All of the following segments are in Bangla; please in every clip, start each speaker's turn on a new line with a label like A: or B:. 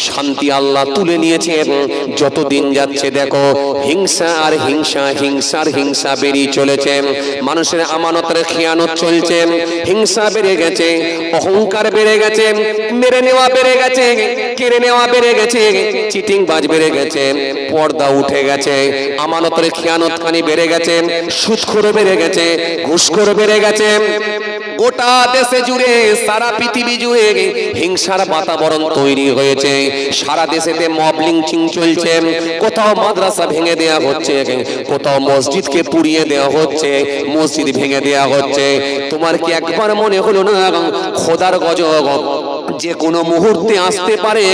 A: শান্তি আল্লাহ তুলে নিয়েছেন। যত দিন যাচ্ছে দেখো হিংসা আর হিংসা, হিংসার হিংসা বেরিয়ে চলেছে। মানুষের আমানতের খেয়ানত চলছে, হিংসা বেড়ে গেছে, অহংকার বেড়ে গেছে, মেরে নেওয়া বেড়ে গেছে, কেড়ে নেওয়া বেড়ে গেছে, চিটিং বাজ বেড়ে গেছে, পর্দা উঠে গেছে, আমানতের খেয়ানতখানি বেড়ে গেছে, সুদখোর বেড়ে গেছে, ঘুষখোর বেড়ে গেছে। গোটা দেশে জুড়ে, সারা পৃথিবী জুড়ে হিংসার বাতাবরণ তৈরি হয়েছে। সারা দেশেতে মব লিঞ্চিং চলছে, কোথাও মাদ্রাসা ভেঙে দেয়া হচ্ছে, কোথাও মসজিদকে পুড়িয়ে দেওয়া হচ্ছে, মসজিদ ভেঙে দেয়া হচ্ছে। তোমার কি একবার মনে হলো না খোদার গজব যে কোনো মুহূর্তে আসতে পারে,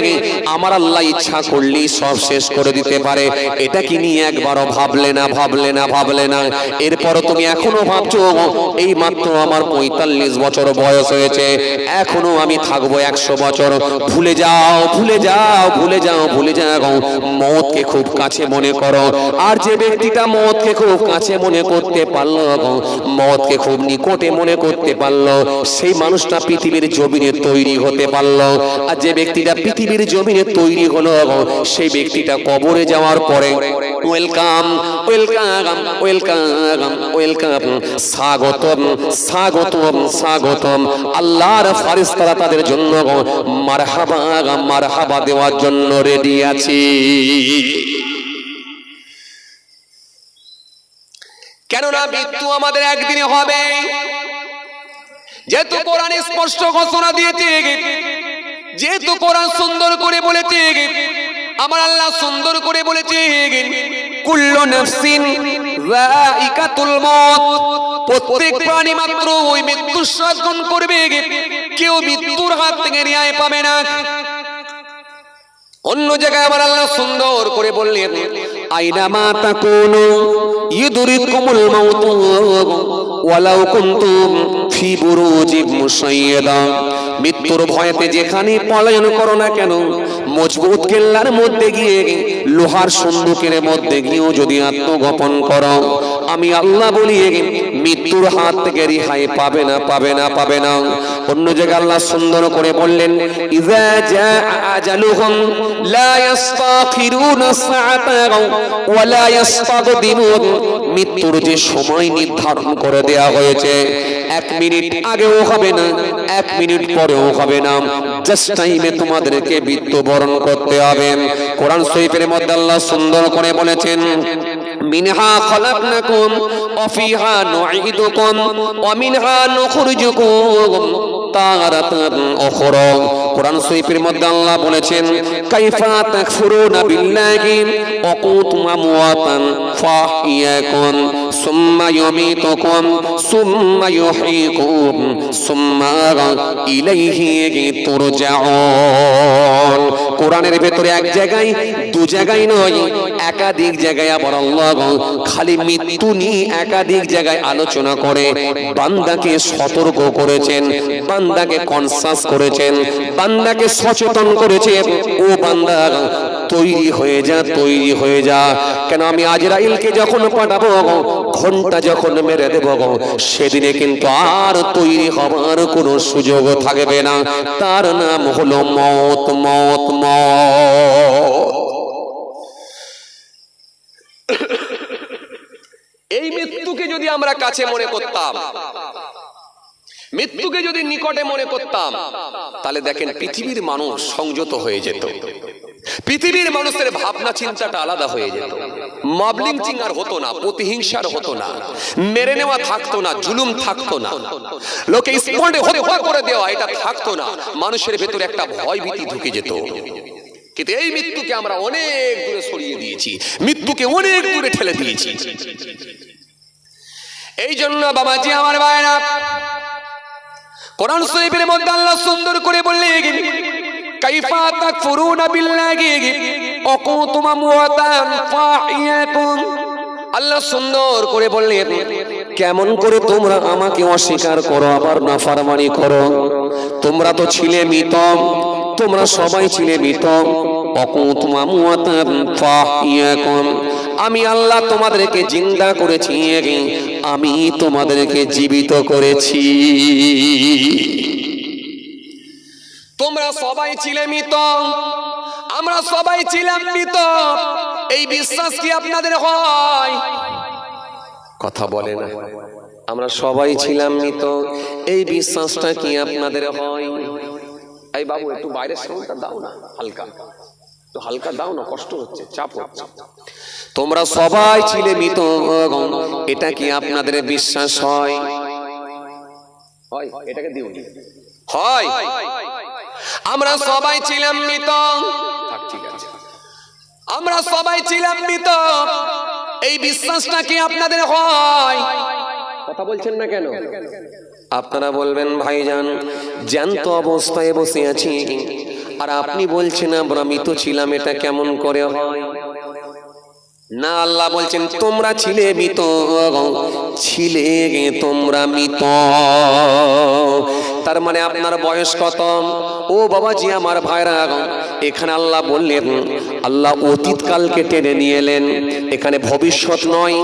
A: আমার আল্লাহ ইচ্ছা করলেই সব শেষ করে দিতে পারে? এটা কি নিয়ে একবারও ভাবলে না, ভাবলে না, ভাবলে না? এরপরও তুমি এখনো ভাবছো এই মাত্র আমার 45 বছর বয়স হয়েছে, এখনো আমি থাকবো 100 বছর। ভুলে যাও, ভুলে যাও, ভুলে যাও, ভুলে যাও। মওতকে খুব কাছে মনে করো। আর যে ব্যক্তিটা মওতকে খুব কাছে মনে করতে পারলো, মওতকে খুব নিকটে মনে করতে পারলো, সেই মানুষটা পৃথিবীর জমিনে তৈরি হতে পারলো। আর যে ব্যক্তিটা পৃথিবীর জমিনে তৈরি হলো, সেই ব্যক্তিটা কবরে যাওয়ার পরে ওয়েলকাম, ওয়েলকাম, ওয়েলকাম, ওয়েলকাম, স্বাগতম, স্বাগতম, স্বাগতম। আল্লাহর ফেরেশতারা তাদের জন্য মারহাবা, মারহাবা দেওয়ার জন্য রেডি আছে। কেননা মৃত্যু আমাদের একদিনে হবে। যেহেতু কোরআন স্পষ্ট ঘোষণা দিয়েছে, যেহেতু কোরআন সুন্দর করে বলেছে, আমার আল্লাহ সুন্দর করে বলেছে, কুল্লু নাফসিন যায়িকাতুল মউত, প্রত্যেক প্রাণী মাত্র ওই মৃত্যু সাধন করবে, কেউ মৃত্যুর হাত থেকে রেহাই পাবে না। অন্য জায়গায় আমার আল্লাহ সুন্দর করে বললেন, আইনামা তাকুনু ইউদরিকুমুল মাউত ওয়ালাউ কুনতুম ফি বুরুজিম মুশাইয়াদা। মৃত্যুর ভয়তে যেখানে পলায়ন করো না কেন, মজবুত কেল্লার মধ্যে গিয়ে, লোহার সন্দুকের মধ্যে গিয়েও যদি আত্মগোপন করো, আমি আল্লাহ বলি মৃত্যুর হাত থেকে রেহাই পাবে না, পাবে না, পাবে না। অন্য জায়গায় আল্লাহ সুন্দর করে বললেন, ইযা জা আজালুহুম লা ইস্তাখিরুনা সাআতান ওয়া লা ইস্তাকদিমুন। মৃত্যুর যে সময় নির্ধারণ করে দেয়া হয়েছে, 1 মিনিট আগেও হবে না, 1 মিনিট পরেও হবে না, জাস্ট টাইমে তোমাদেরকে মৃত্যুবরণ করতে হবে। কোরআন শরীফের মধ্যে আল্লাহ সুন্দর করে বলেছেন, মিনহা খলাকনাকুম ওয়া ফিহা নুঈদুকুম ওয়া মিনহা নুখরিজুকুম তারাতান উখরা। কোরআন শরীফের মধ্যে আল্লাহ বলেছেন, কাইফা তাকফুরুনা বিল্লাহি ওয়া কুনতুম আমওয়াতান ফাহিয়াকুম সুম্মা ইউমীতুকুম সুম্মা ইউহয়িকুম সুম্মা ইলাইহি তুরজাউন। কোরআনের ভেতরে এক জায়গায়, দু জায়গায় নয়, একাধিক জায়গায় আবার আল্লাহ খালি মৃত্যু নিয়ে একাধিক জায়গায় আলোচনা করে বান্দাকে সতর্ক করেছেন, বান্দাকে কনসাস করেছেন, বান্দাকে সচেতন করেছেন। ও বান্দা, তৈরি হয়ে যা, তৈরি হয়ে যা। কেন আমি আজরাইলকে যখন পাঠাবো, ঘন্টা যখন মেরে দেব, সেদিনে কিন্তু আর তৈরি হবার কোনো সুযোগ থাকবে না। তার নাম হলো মওত, মওত, মওত। এই মৃত্যুকে যদি আমরা কাছে মনে করতাম, মৃত্যুকে যদি নিকটে মনে করতাম, তাহলে দেখেন পৃথিবীর মানুষ সংযত হয়ে যেত, পৃথিবীর মানুষের ভাবনা চিন্তাটা আলাদা হয়ে যেত। মব লিঞ্চিং আর হতো না, প্রতিহিংসার হতো না, মেরে নেওয়া থাকতো না, জুলুম থাকতো না, লোকে স্পটে হত্যা করে দেওয়া এটা থাকতো না। মানুষের ভেতরে একটা ভয় ভীতি ঢুকে যেত। কিন্তু এই মৃত্যুকে আমরা অনেক দূরে সরিয়ে দিয়েছি, মৃত্যুকে অনেক দূরে ঠেলে দিয়েছি। এই জন্য বাবাজি আমার ভাইরা, কোরআন শরীফের মধ্যে আল্লাহ সুন্দর করে বললেন, কাইফা তাকফুরুনা বিল্লাহি ওয়া কুনতুম আমওয়াতান ফাহিয়াকুম। আল্লাহ সুন্দর করে বললেন, কেমন করে তোমরা আমাকে অস্বীকার করো, আবার নাফরমানি করো? তোমরা তো ছিলে মৃত, তোমরা সবাই ছিলে মৃত। ওয়া কুনতুম আমওয়াতান ফাহিয়াকুম। আমি আল্লাহ তোমাদেরকে জিন্দা করেছি, আমি তোমাদেরকে জীবিত করেছি। তোমরা সবাই ছিলে মৃত, আমরা সবাই ছিলাম মৃত, এই বিশ্বাস কি আপনাদের হয়? কথা বলে না। আমরা সবাই ছিলাম মৃত, এই বিশ্বাসটা কি আপনাদের হয়? এই বাবু একটু বাইরের সাউন্ডটা দাও না, হালকা একটু হালকা দাও না, কষ্ট হচ্ছে, চাপ হচ্ছে। তোমরা সবাই ছিলে মৃত, এটা কি আপনাদের বিশ্বাস হয়? এটাকে দিও হয়। আমরা সবাই ছিলাম মৃত, ঠিক আছে, আমরা সবাই ছিলাম মৃত, এই বিশ্বাসটা কি আপনাদের হয়? কথা বলছেন না কেন? আপনারা বলবেন ভাইজান জ্যান্ত অবস্থায় বসে আছি আর আপনি বলছেন আমরা মৃত ছিলাম, এটা কেমন করে হয়? না, আল্লাহ বলছেন তোমরা ছিলে মৃত, ছিলে তোমরা মৃত। তার মানে আপনার বয়স কত? ও বাবাজি আমার ভাইরা, এখানে আল্লাহ বললেন, আল্লাহ অতীত কালকে টেনে নিয়ে এলেন। এখানে ভবিষ্যৎ নয়,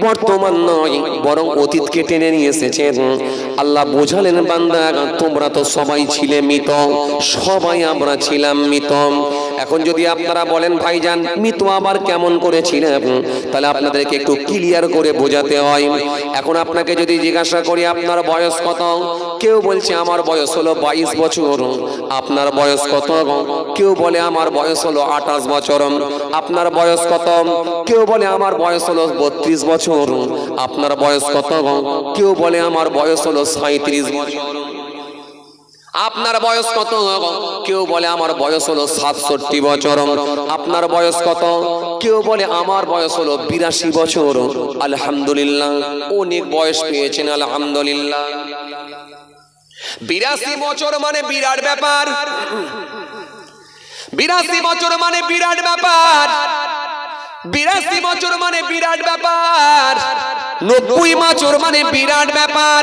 A: বর্তমান নয়, বরং অতীতকে টেনে নিয়ে এসেছেন। আল্লাহ বোঝালেন বান্দা তোমরা তো সবাই ছিলে মৃত, সবাই আমরা ছিলাম মৃত। এখন যদি আপনারা বলেন ভাইজান মৃত আবার কেমন করে ছিলেন, তাহলে আপনাদেরকে একটু ক্লিয়ার করে বোঝাতে হয়। এখন আপনাকে যদি জিজ্ঞাসা করি আপনার বয়স কত, কেউ বলছে আমার বয়স হলো 22 বছর। আপনার বয়স কত? কেউ বলে আমার বয়স হলো 28 বছর। আপনার বয়স কত? কেউ বলে আমার বয়স হলো 32 বছর। আপনার বয়স কত? কেউ বলে আমার বয়স হলো 37 বছর। আপনার বয়স কত? কেউ বলে আমার বয়স হলো 67 বছর। আপনার বয়স কত? কেউ বলে আমার বয়স হলো 82 বছর। আলহামদুলিল্লাহ, অনেক বয়স পেয়েছেন আলহামদুলিল্লাহ। 82 বছর মানে বিরাট ব্যাপার। 82 বছর মানে বিরাট ব্যাপার। 82 বছর মানে বিরাট ব্যাপার। 90 বছর মানে বিরাট ব্যাপার।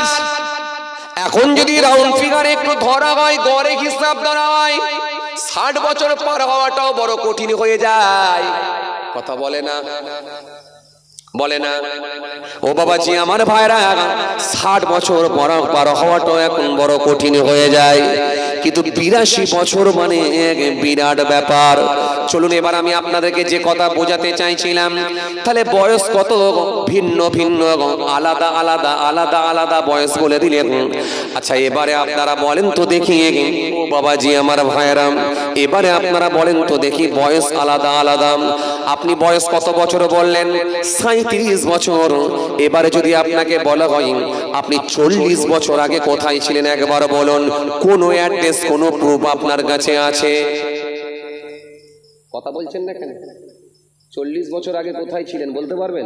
A: এখন যদি রাউন্ড ফিগারে একটু ধরা হয়, গড়ে হিসাব ধরা হয়, 60 বছর পার হওয়াটাও বড় কঠিন হয়ে যায়। কথা বলে না, বলে না। ও বাবাজি আমার ভাইরা, 60 বছর পার হওয়াটাও এখন বড় কঠিন হয়ে যায়, কিন্তু 82 বছর মানে এক বিরাট ব্যাপার। চলুন এবার আমি আপনাদেরকে যে কথা বোঝাতে চাইছিলাম, তাহলে বয়স কত ভিন্ন ভিন্ন, আলাদা আলাদা আলাদা আলাদা বয়স বলে দিলেন। আচ্ছা এবারে আপনারা বলেন তো দেখি, ও বাবাজি আমার ভাইরা, এবারে আপনারা বলেন তো দেখি বয়স আলাদা আলাদা। আপনি বয়স কত বছর বললেন? 37 বছর। এবারে যদি আপনাকে বলা হয় আপনি 40 বছর আগে কোথায় ছিলেন, একবার বলুন। কোন অ্যাড্রেস, কোন প্রুফ আপনার কাছে আছে? কথা বলছেন না কেন? 40 বছর আগে কোথায় ছিলেন বলতে পারবেন?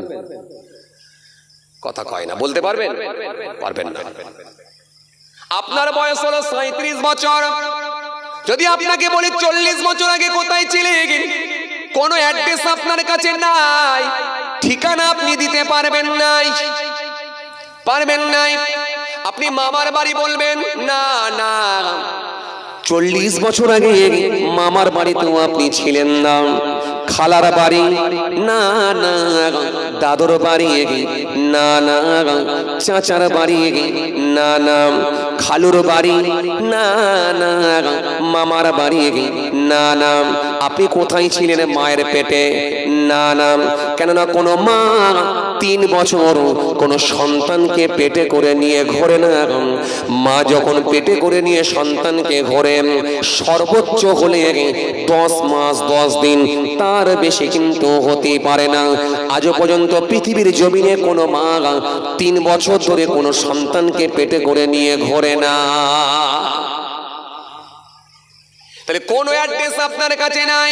A: কথা কয় না, বলতে পারবেন? পারবেন না। আপনার বয়স হলো 37 বছর। যদি আপনাকে বলি 40 বছর আগে কোথায় ছিলেন, কোন অ্যাড্রেস আপনার কাছে নাই, ঠিকানা আপনি দিতে পারবেন নাই, পারবেন নাই। আপনি মামার বাড়ি বলবেন, না না, 40 বছর আগে মামার বাড়িতেও আপনি ছিলেন না। খালার বাড়ি, না না। দাদুর বাড়ি, না না। চাচার বাড়ি, না না। খালুর বাড়ি, না না। মামার বাড়ি, না না। আপনি কোথায় ছিলেন? মায়ের পেটে, না না। কেননা কোনো মা 3 বছর কোনো সন্তানকে পেটে করে নিয়ে ঘোরে না। মা যখন পেটে করে নিয়ে সন্তানকে ঘোরে, সর্বোচ্চ হলে 10 মাস 10 দিন, তার বেশি কিন্তু হতে পারে না। আজও পর্যন্ত পৃথিবীর জমিনে কোনো মা 3 বছর ধরে কোনো সন্তানকে পেটে করে নিয়ে ঘোরে না। তাহলে কোন অ্যাড্রেস আপনার কাছে নাই,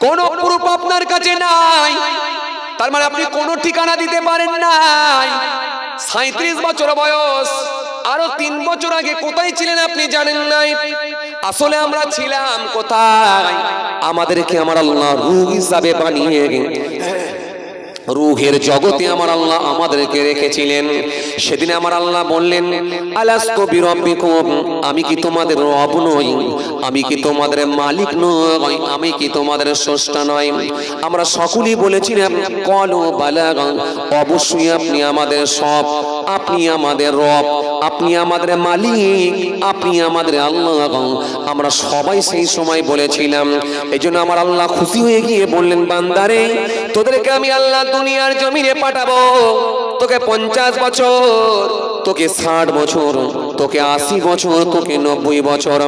A: কোন প্রুফ আপনার কাছে নাই, তার মানে আপনি কোনো ঠিকানা দিতে পারেন নাই। 37 বছর বয়স, আরো 3 বছর আগে কোথায় ছিলেন আপনি জানেন নাই। আসলে আমরা ছিলাম কোথায়? আমাদেরকে আমার আল্লাহ রূহ হিসাবে বানিয়ে রূহের জগতে আমার আল্লাহ আমাদেরকে রেখেছিলেন। সেদিন আমার আল্লাহ বললেন, আলাস্তু বিরাব্বিকুম, আমি কি তোমাদের রব নই? আমি কি তোমাদের মালিক নই? আমি কি তোমাদের স্রষ্টা নই? আমরা সকলেই বলেছিলাম কলু বালা, অবশ্যই আপনি আমাদের সব। আপনি আমাদের রব, আপনি আমাদের মালিক, আপনি আমাদের আল্লাহ। আমরা সবাই সেই সময় বলেছিলাম। এই জন্য আমার আল্লাহ খুশি হয়ে গিয়ে বললেন, বান্দারে তোদেরকে আমি আল্লাহ দুনিয়ার জমিনে পাঠাবো। তোকে 50 বছর, তোকে 60 বছর, তোকে 80 বছর, তোকে 90 বছর,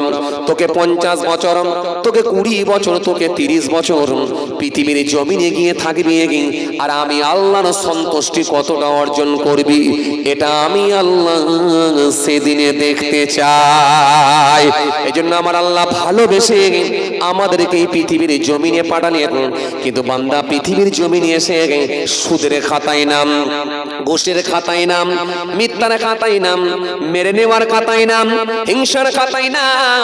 A: তোকে 50 বছর, তোকে 20 বছর, তোকে 30 বছর পৃথিবীর জমিনে গিয়ে থাকবি। আর আমি আল্লাহর সন্তুষ্টি কতটা অর্জন করবি, এটা আমি আল্লাহ সেদিনে দেখতে চাই। এই জন্য আমার আল্লাহ ভালোবেসে আমাদেরকে এই পৃথিবীর জমিনে পাঠালেন। কিন্তু বান্দা পৃথিবীর জমিনে এসে সুদের খাতায় নাম, ঘুষের খাতায় নাম, মিথ্যার খাতায় নাম, মেরে নেওয়ার খাতায় নাম, হিংসার খাতায় নাম,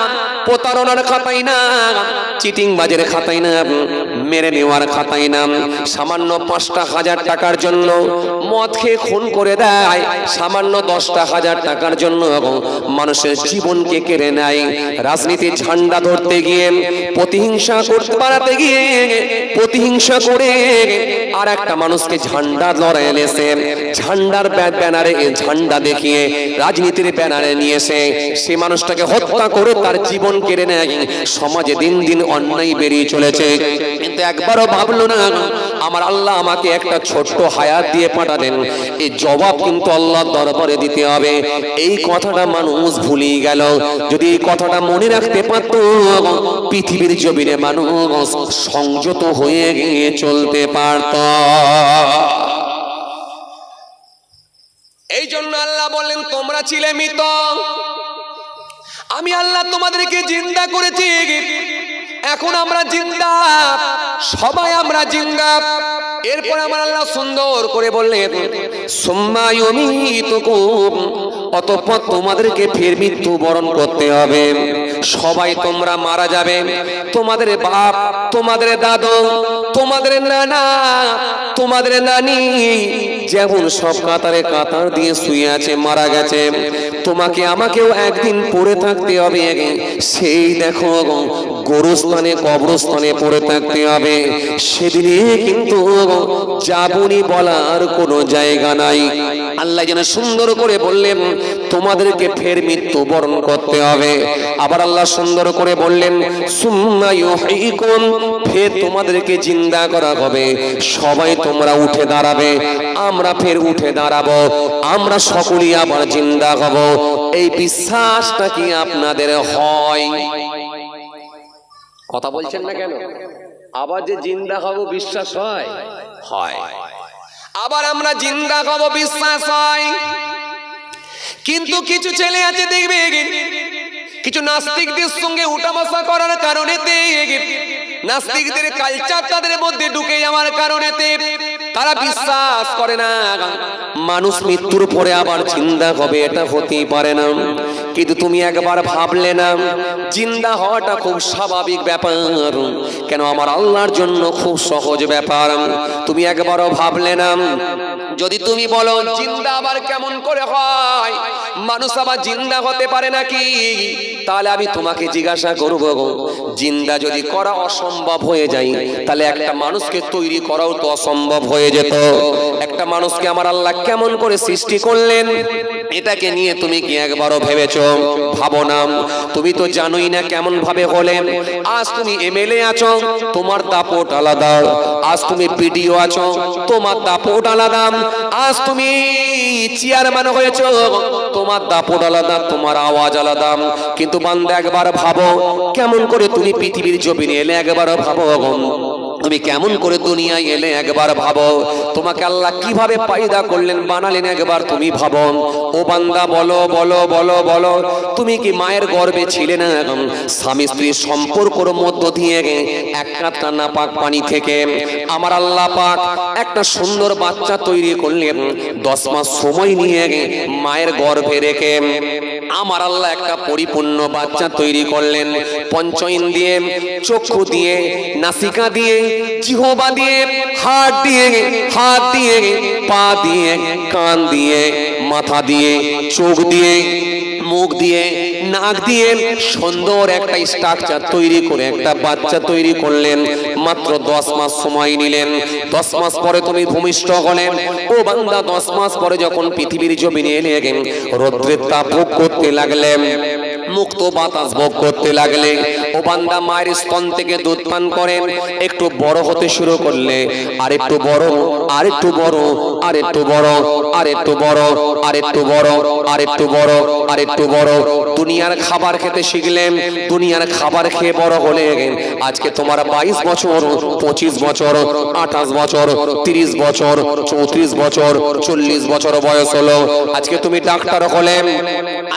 A: প্রতারণার খাতায় নাম, চিটিং বাজের খাতায় নাম, মেরে নেওয়ার খাতায় নাম। সামান্য 5,000 টাকার জন্য মদ খেয়ে খুন করে দেয়, সামান্য 10,000 টাকার জন্য মানুষের জীবনকে কেড়ে নেয়। রাজনীতির ঝান্ডা ধরতে গিয়ে, প্রতিহিংসা করতে বাড়াতে গিয়ে, প্রতিহিংসা করে আর একটা মানুষকে ঝান্ডা লড়াই এনেছে, ঝান্ডার ব্যানারে ঝান্ডা দেখিয়ে রাজনীতির ব্যানারে নিয়ে এসে সে মানুষটাকে হত্যা করে তার জীবন কেড়ে নেয়। সমাজে দিন দিন অন্যায় বেরিয়ে চলেছে, কিন্তু একবারও ভাবলো না আমার আল্লাহ আমাকে একটা ছোট্ট হায়াত দিয়ে পাঠালেন, এই জবাব কিন্তু আল্লাহর দরবারে দিতে হবে। এই কথাটা মানুষ ভুলিয়ে গেল। যদি এই কথাটা মনে রাখতে পারত, পৃথিবীর জমিনে মানুষ সংযত হয়ে গিয়ে চলতে পারত। এই জন্য আল্লাহ বললেন, তোমরা ছিলে মৃত, আমি আল্লাহ তোমাদেরকে জিন্দা করেছি। এখন আমরা জিন্দা, সবাই আমরা জিন্দা। এরপর আমার আল্লাহ সুন্দর করে বললেন, সুম্মা ইউমীতুকুম, অতঃপর তোমাদেরকে ফের মৃত্যু বরণ করতে হবে। সবাই তোমরা মারা যাবে। তোমাদের বাপ, তোমাদের দাদু, তোমাদের নানা, তোমাদের নানি যেমন সব কাতারে কাতার দিয়ে শুয়ে আছে, মারা গেছে, তোমাকে আমাকেও একদিন পড়ে থাকতে হবে। সেই দেখো গোরস্থানে, কবরস্থানে পড়ে থাকতে হবে। সেদিনে কিন্তু যাবনি বলার কোনো জায়গা নাই। আল্লাহ যেন সুন্দর করে বললেন, তোমাদেরকে ফের মৃত্যু বরণ করতে হবে। আবার আল্লাহ সুন্দর করে বললেন, সুম্মা ইউহয়িকুম, ফের তোমাদেরকে জিন্দা করা হবে। সবাই তোমরা উঠে দাঁড়াবে, আমরা ফের উঠে দাঁড়াবো, আমরা সকলেই আবার জিন্দা হব। এই বিশ্বাসটা কি আপনাদের হয়? কথা বলছেন না কেন? আবার যে জিন্দা হব বিশ্বাস হয়? হয়। আবার আমরা জিন্দা হব বিশ্বাস হয়। কিন্তু কিছু ছেলে আছে দেখবে, কিছু নাস্তিকদের সঙ্গে উঠা বসা করার কারণে, নাস্তিকদের কালচার তাদের মধ্যে ঢুকে যাওয়ার কারণে তারা বিশ্বাস করে না মানুষ মৃত্যুর পরে আবার জিন্দা হবে। এটা হতেই পারে না। কিন্তু তুমি একবার ভাবলে না, জিন্দা হওয়াটা খুব স্বাভাবিক ব্যাপার, কেন আমার আল্লাহর জন্য খুব সহজ ব্যাপার। তুমি একবারও ভাবলে না, যদি তুমি বলো জিন্দা আবার কেমন করে হয়, মানুষ আবার জিন্দা হতে পারে নাকি, তাহলে আমি তোমাকে জিজ্ঞাসা করব, জিন্দা যদি করা অসম্ভব হয়ে যায়, তাহলে একটা মানুষকে তৈরি করাও তো অসম্ভব হয়ে যেত। একটা মানুষকে আমার আল্লাহ কেমন করে সৃষ্টি করলেন, এটাকে নিয়ে তুমি কি একবারও ভেবেছো? ভাবো না। তুমি তো জানোই না কেমন ভাবে হলেন। আজ তুমি এমএলএ আছো, তোমার দাপট আলাদা। আজ তুমি পিডিও আছো, তোমার দাপট আলাদা। আজ তুমি চেয়ারম্যান হয়েছো, তোমার দাপট আলাদা, তোমার আওয়াজ আলাদা। কিন্তু বান্দা একবার ভাবো, কেমন করে তুমি পৃথিবীর জমিনে এলে, একবার ভাবো তুমি কেমন করে দুনিয়ায় এলে, একবার ভাবো। তোমাকে আল্লাহ কিভাবে পয়দা করলেন, বানালেন, একবার তুমি ভাবো। ও বান্দা বলো বলো বলো বলো, তুমি কি মায়ের গর্ভে ছিলে না? স্বামী স্ত্রীর সম্পর্কের মধ্য দিয়ে এক কাতরা নাপাক পানি থেকে আমার আল্লাহ পাক একটা সুন্দর বাচ্চা তৈরি করলেন। 10 মাস সময় নিয়ে মায়ের গর্ভে রেখে আমার আল্লাহ একটা পরিপূর্ণ বাচ্চা তৈরি করলেন। পঞ্চ ইন্দ্রিয়ে, চক্ষু দিয়ে, নাসিকা দিয়ে, জিহ্বা দিয়ে, হাত দিয়ে, পা দিয়ে, কান দিয়ে, মাথা দিয়ে, চোখ দিয়ে, মুখ দিয়ে, নাক দিয়ে সুন্দর একটা স্ট্রাকচার তৈরি করে একটা বাচ্চা তৈরি করলেন, মাত্র 10 মাস সময় নিলেন। 10 মাস পরে তুমি ভূমিষ্ঠ হলেন। ও বান্দা, 10 মাস পরে যখন পৃথিবীর জমিনে এলে, রৌদ্রের তাপ ভোগ করতে লাগলেন, মুক্ত বাতাস ভোগ করতে লাগলে, ও বান্দা মায়ের স্তন থেকে দুধ পান করেন, একটু বড় হতে শুরু করলে, আরেকটু বড়, আরেকটু বড়, আরেকটু বড়, আরেকটু বড়, আরেকটু বড়, আরেকটু বড়, আরেকটু বড়। দুনিয়ার খাবার খেতে শিখলেন, দুনিয়ার খাবার খেয়ে বড় হলে আজকে তোমার 22 বছর, 25 বছর, 28 বছর, 30 বছর, 34 বছর, 40 বছর বয়স হলো। আজকে তুমি ডাক্তার হলে,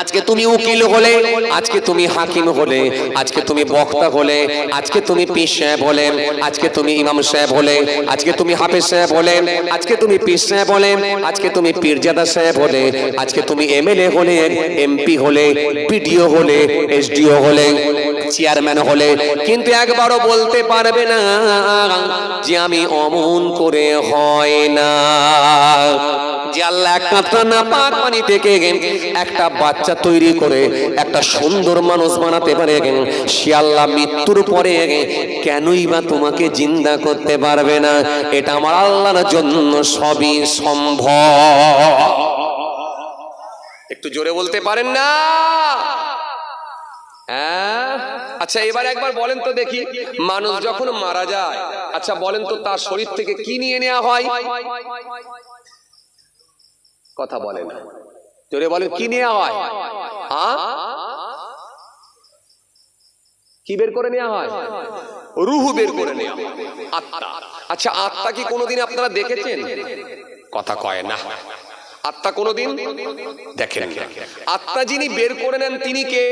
A: আজকে তুমি উকিল হলে, আজকে তুমি হাকিম হলে, আজকে তুমি বক্তা হলে, আজকে তুমি পীর সাহেব হলে, আজকে তুমি ইমাম সাহেব হলে, আজকে তুমি হাফেজ সাহেব হলে, আজকে তুমি পীর সাহেব হলে, আজকে তুমি পীরজাদা সাহেব হলে, আজকে তুমি এমএলএ হলে, এমপি হলে, পিডিও হলে, এসডিও হলে, চেয়ারম্যান হলে, কিন্তু একবারও বলতে পারবে না যে আমি অমন করে হয় না। যে আল্লাহ একটা নাপাক পানি থেকে একটা বাচ্চা তৈরি করে একটা সুন্দর মানুষ বানাতে পারে, সে আল্লাহ মৃত্যুর পরে কেনই বা তোমাকে জিন্দা করতে পারবে না? এটা আমার আল্লাহর জন্য সবই সম্ভব। একটু জোরে বলতে পারেন না? আচ্ছা, এবার একবার বলেন তো দেখি, মানুষ যখন মারা যায়, আচ্ছা বলেন তো তার শরীর থেকে কি নিয়ে নেওয়া হয়? কথা বলেন, জোরে বলেন, কি নেওয়া হয়? কি বের করে নেওয়া হয়? রূহ বের করে নেওয়া হয়, আত্মা। আচ্ছা, আত্মা কি কোনোদিন আপনারা দেখেছেন? কথা কয় না। আত্মা কোনোদিন দেখেন না। আত্মা যিনি বের করে নেন তিনি কে?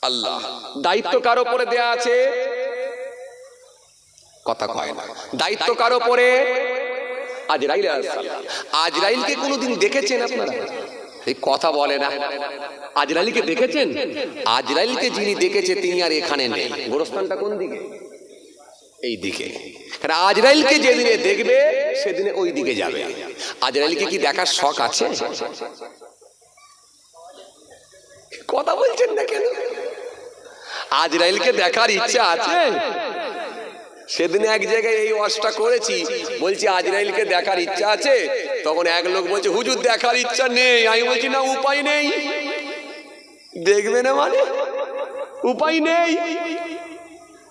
A: আল্লাহ। দায়িত্ব কার উপরে দেয়া আছে? কথা কয় না। দায়িত্ব কার উপরে? আজরাইল আলাইহিস সালাম। আজরাইলকে কোনোদিন দেখেছেন আপনারা? এই কথা বলে না। আজরাইলকে দেখেছেন? আজরাইলকে যিনি দেখেছে তিনি আর এখানে নেই। গোরস্থানটা কোন দিকে? এই দিকে। কারণ আজরাইলকে যেদিনে দেখবে সেদিনে ওই দিকে যাবে। আজরাইলকে কি দেখার শখ আছে? কথা বলছেন না কেন? আজরাইলকে দেখার ইচ্ছা আছে? সেদিন এক জায়গায় এই ওয়াজটা করেছি, বলছি আজরাইলকে দেখার ইচ্ছা আছে, তখন এক লোক বলছে হুজুর দেখার ইচ্ছা নেই। আমি বলছি না, উপায় নেই। দেখবে না মানে উপায় নেই।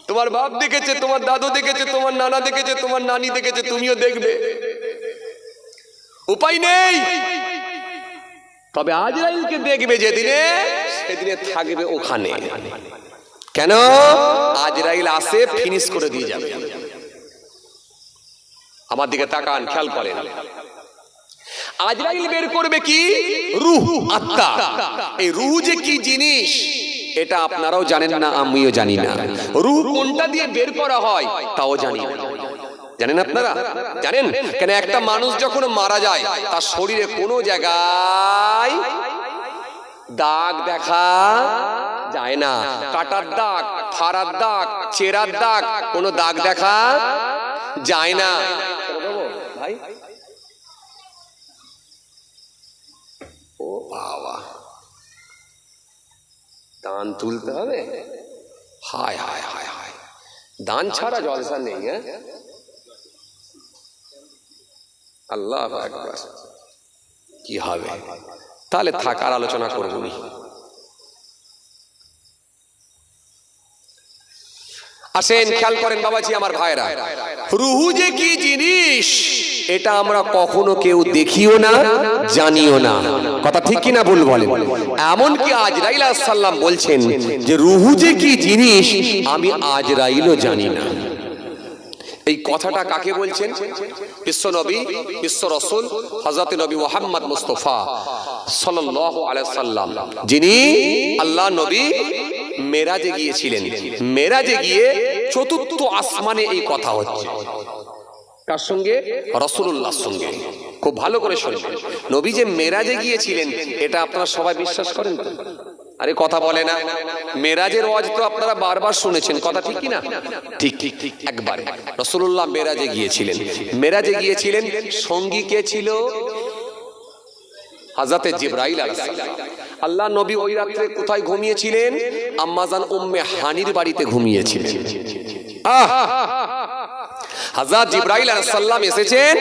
A: তোমার বাপ দেখেছে, তোমার দাদু দেখেছে, তোমার নানা দেখেছে, তোমার নানি দেখেছে, তুমিও দেখবে। উপায় নেই। তবে আজরাইলকে দেখবে যেদিনে, সেদিনে থাকবে ওখানে। কেন? আজরাইল আসে ফিনিশ করে দিয়ে যাবে। আমার দিকে তাকান, খেয়াল করেন। আজরাইল বের করবে কি? রূহ, আত্মা। এই রূহ যে কি জিনিস এটা আপনারাও জানেন না, আমিও জানি না। রূহ কোনটা দিয়ে বের করা হয় তাও জানি না। জানেন আপনারা? জানেন? কেন একটা মানুষ যখন মারা যায় তার শরীরে কোনো জায়গায় দাগ দেখা যায় না। কাটার দাগ, ফাড়ার দাগ, চেরার দাগ, কোনো দাগ দেখা যায় না। ভাই, ও বাবা, দান তুলতে হবে? হায় হায় হায় হায়, দান ছাড়া জলসা নেই। আল্লাহু আকবার। কি হবে? তাহলে থাকার আলোচনা করবো। আসেন, খেয়াল করেন বাবাজি, আমার ভাইরা, রূহ যে কি জিনিস এটা আমরা কখনো কেউ দেখিও না, জানিও না। কথা ঠিক কিনা ভুল বলেন? এমনকি আজরাইল আলাইহিস সালাম বলছেন যে রূহ যে কি জিনিস আমি আজরাইলও জানি না। এই কথাটা কাকে বলছেন? বিশ্ব নবী, বিশ্ব রাসূল হযরত নবী মুহাম্মদ মুস্তাফা সাল্লাল্লাহু আলাইহি সাল্লাম, যিনি আল্লাহ নবী মেরাজে গিয়েছিলেন। মেরাজে গিয়ে চতুর্থ আসমানে এই কথা হচ্ছে। কার সঙ্গে? রাসূলুল্লাহর সঙ্গে। খুব ভালো করে শুনবেন, নবী যে মেরাজে গিয়েছিলেন এটা আপনারা সবাই বিশ্বাস করেন তো? আরে কথা বলে না। মেরাজের ওয়াজ তো আপনারা বারবার শুনেছেন, কথা ঠিক কি না? ঠিক ঠিক ঠিক, একবার রাসূলুল্লাহ মেরাজে গিয়েছিলেন। মেরাজে গিয়েছিলেন, সঙ্গী কে ছিল? হযরত জিবরাইল আলাইহিস সালাম। আল্লাহ নবী ওই রাত্রে কোথায় ঘুমিয়েছিলেন? আম্মাজান উম্মে হানির বাড়িতে ঘুমিয়েছিলেন। হযরত জিবরাইল আলাইহিস সালাম এসেছেন,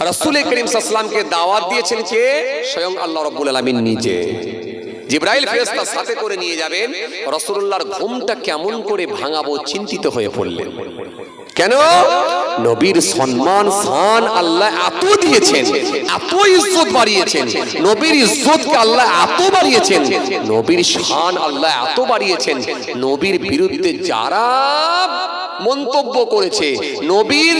A: রাসূল করিম সাল্লাল্লাহু আলাইহি ওয়াসাল্লামকে দাওয়াত দিয়েছেন কে? স্বয়ং আল্লাহ রাব্বুল আলামিন নিজে। জিবরাইল ফেরেশতা সাথে করে নিয়ে যাবেন। রাসূলুল্লাহর ঘুমটা কেমন করে ভাঙাবো চিন্তিত হয়ে পড়লেন। কেন? নবীর সম্মান শান আল্লাহ এত দিয়েছেন, এত ইজ্জত বাড়িয়েছেন, নবীর ইজ্জতকে আল্লাহ এত বাড়িয়েছেন, নবীর শান আল্লাহ এত বাড়িয়েছেন, নবীর বিরুদ্ধে যারা মন্তব্য করেছে, নবীর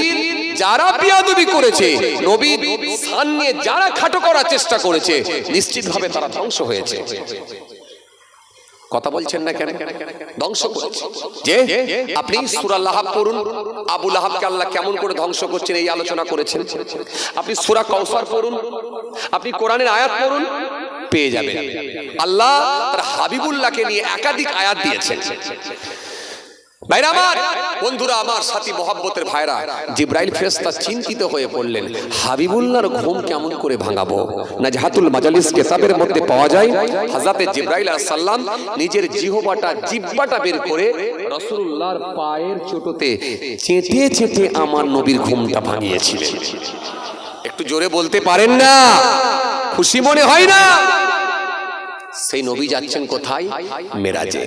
A: যারা বিয়াদবি করেছে, নবীর শান নিয়ে যারা খাটো করার চেষ্টা করেছে, নিশ্চিতভাবে তারা ধ্বংস হয়েছে। কথা বলছেন না কেন? ধ্বংস করেছে। যে আপনি সূরা লাহাব পড়ুন, আবু লাহাবকে আল্লাহ কেমন করে ধ্বংস করছেন এই আলোচনা করেছেন। আপনি সূরা কাউসার পড়ুন, আপনি কোরআনের আয়াত পড়ুন, পেয়ে যাবেন। আল্লাহ তার হাবিবুল্লাহকে নিয়ে একাধিক আয়াত দিয়েছেন। ভাইরা আমার, বন্ধুরা আমার, সাথী মহব্বতের ভাইরা, জিবরাইল ফেরেশতা চিন্তিত হয়ে পড়লেন, হাবিবুল্লাহর ঘুম কেমন করে ভাঙাবো। নাজহাতুল মাজালিস কিতাবের মধ্যে পাওয়া যায়, হযরত জিবরাইল আলাইহিস সালাম নিজের জিহ্বাটা বের করে রাসূলুল্লাহর পায়ের চোটতে চেটে চেটে আমার নবীর ঘুমটা ভাঙিয়েছিলেন। একটু জোরে বলতে পারেন না? খুশি মনে হয় না? সেই নবী যাচ্ছেন কোথায়? মেরাজে।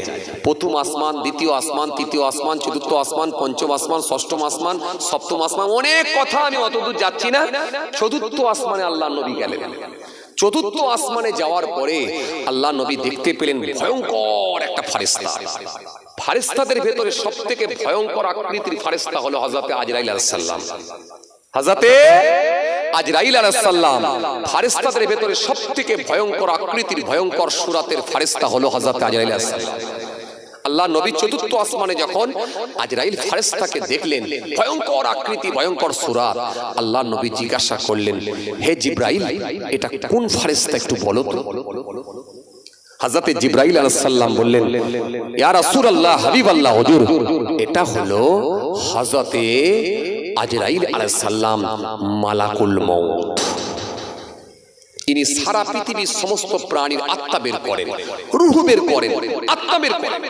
A: প্রথম আসমান, দ্বিতীয় আসমান, তৃতীয় আসমান, চতুর্থ আসমান, পঞ্চম আসমান, ষষ্ঠম আসমান, সপ্তম আসমান, অনেক কথা, আমি অতদূর যাচ্ছি না। চতুর্থ আসমানে আল্লাহ নবী গেলেন। চতুর্থ আসমানে যাওয়ার পরে আল্লাহ নবী দেখতে পেলেন ভয়ঙ্কর একটা ফারেস্তা। ফারেস্তাদের ভেতরে সবথেকে ভয়ঙ্কর আকৃতির ফারেস্তা হলো হযরত আজরাইল আলাইহিস সালাম। হযরত আজরাইল আলাইহিস সালাম ফারেস্তাদের ভেতরে সবথেকে ভয়ঙ্কর আকৃতির, ভয়ঙ্কর সূরাতের ফারেস্তা হলো হযরত আজরাইল আলাইহিস সালাম। আল্লাহ নবী চতুর্থ আসমানে যখন আজরাইল ফারেস্তাকে দেখলেন, ভয়ঙ্কর আকৃতি, ভয়ঙ্কর সূরাত, আল্লাহ নবী জিজ্ঞাসা করলেন, হে জিবরাইল, এটা কোন ফারেস্তা একটু বলো তো। হযরত জিবরাইল আলাইহিস সালাম বললেন, ইয়া রাসূলুল্লাহ, হাবিবাল্লাহ, হুজুর, এটা হলো হযরত আজরাইল আলাইহিস সালাম, মালাকুল মউত। ইনি সারা পৃথিবীর সমস্ত প্রাণীর আত্মা বের করেন, রূহ বের করেন, আত্মা বের করেন।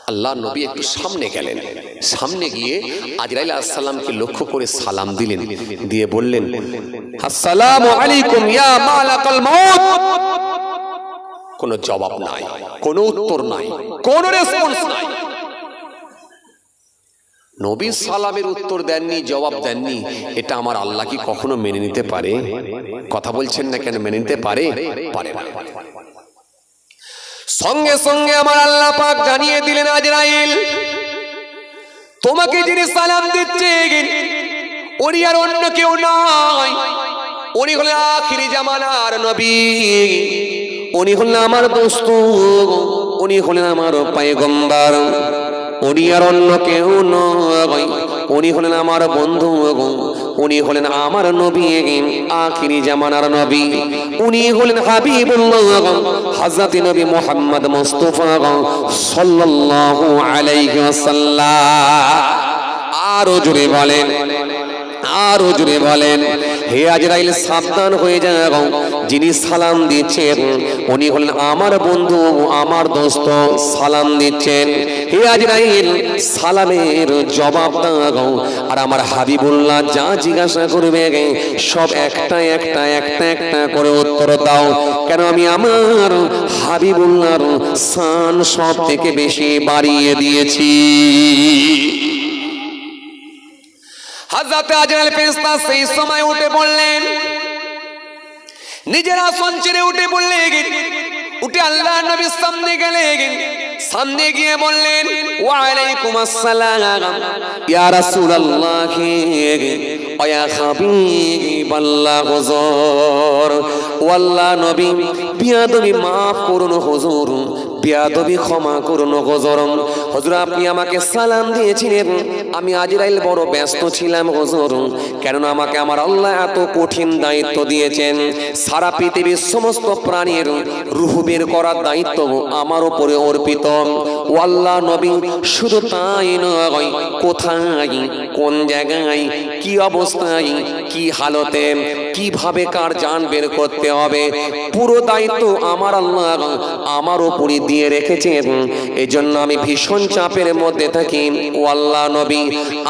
A: আল্লাহ নবী একটু সামনে গেলেন, সামনে গিয়ে আজরাইল আলাইহিস সালামকে লক্ষ্য করে সালাম দিলেন, দিয়ে বললেন, আসসালামু আলাইকুম ইয়া মালাকাল মউত। কোনো জবাব নাই, কোনো উত্তর নাই, কোনো রেসপন্স নাই। নবী সালামের উত্তর দেননি, জবাব দেননি। এটা আমার আল্লাহ কি কখনো মেনে নিতে পারে? কথা বলছেন না কেন? মেনে নিতে পারে? পারে না। সঙ্গে সঙ্গে আমার আল্লাহ পাক জানিয়ে দিলেন, আজরাইল, তোমাকে যিনি সালাম দিচ্ছেন উনি আর অন্য কেউ নয়, উনি হলেন আখিরি জামানার নবী, উনি হলেন আমার দোস্ত, উনি হলেন আমার পয়গম্বর, উনি আর অন্য কেউ নয়, উনি হলেন আমার বন্ধু, উনি হলেন আমার নবী, আখিরি জামানার নবী, উনি হলেন হাবিবুল্লাহ হযরত নবী মুহাম্মদ মুস্তাফা সাল্লাল্লাহু আলাইহি ওয়াসাল্লাম। আরো জোরে বলেন, আরো জোরে বলেন, হে আজরাইল, সাবধান হয়ে যাও, যিনি সালাম দিচ্ছেন উনি হলেন আমার বন্ধু, আমার দোস্ত, সালাম দিচ্ছেন। হে আজরাইল, সালামের জবাব দাও, আর আমার হাবিবুল্লাহ যা জিজ্ঞাসা করবে সব একটা একটা একটা একটা করে উত্তর দাও। কেন? আমি আমার হাবিবুল্লাহর শান সব থেকে বেশি বাড়িয়ে দিয়েছি। হযরত আজরাইল ফেরেশতা সেই সময় উঠে বললেন, নিজের আসন ছেড়ে উঠে বললেন, উঠে আল্লাহ নবীর সামনে গেলেন, সামনে গিয়ে বললেন, ওয়া আলাইকুম আসসালাম ইয়া রাসূলুল্লাহ ওয়া ইয়া হাবিবাল্লাহ হুজুর। ওয়াল্লাহ নবী, বিয়াদবি মাফ করুন হুজুর, বিয়াদবি ক্ষমা করুন হুজুর। হুজুর আপনি আমাকে সালাম দিয়েছিলেন, আমি আজরাইল বড় ব্যস্ত ছিলাম হুজুর, কেননা আমাকে আমার আল্লাহ এত কঠিন দায়িত্ব দিয়েছেন, সারা পৃথিবীর সমস্ত প্রাণীর রূহ বের করার দায়িত্ব আমার উপরে অর্পিত। ও আল্লাহ নবী, শুধু তাই নয়, কোথায় কোন জায়গায় কি অবস্থায় কি হালতে কিভাবে কার জান বের করতে হবে, পুরো দায়িত্ব আমার আল্লাহ আমার উপরে দিয়ে রেখেছেন। এজন্য আমি ভীষণ চাপের মধ্যে থাকি। ও আল্লাহ নবী,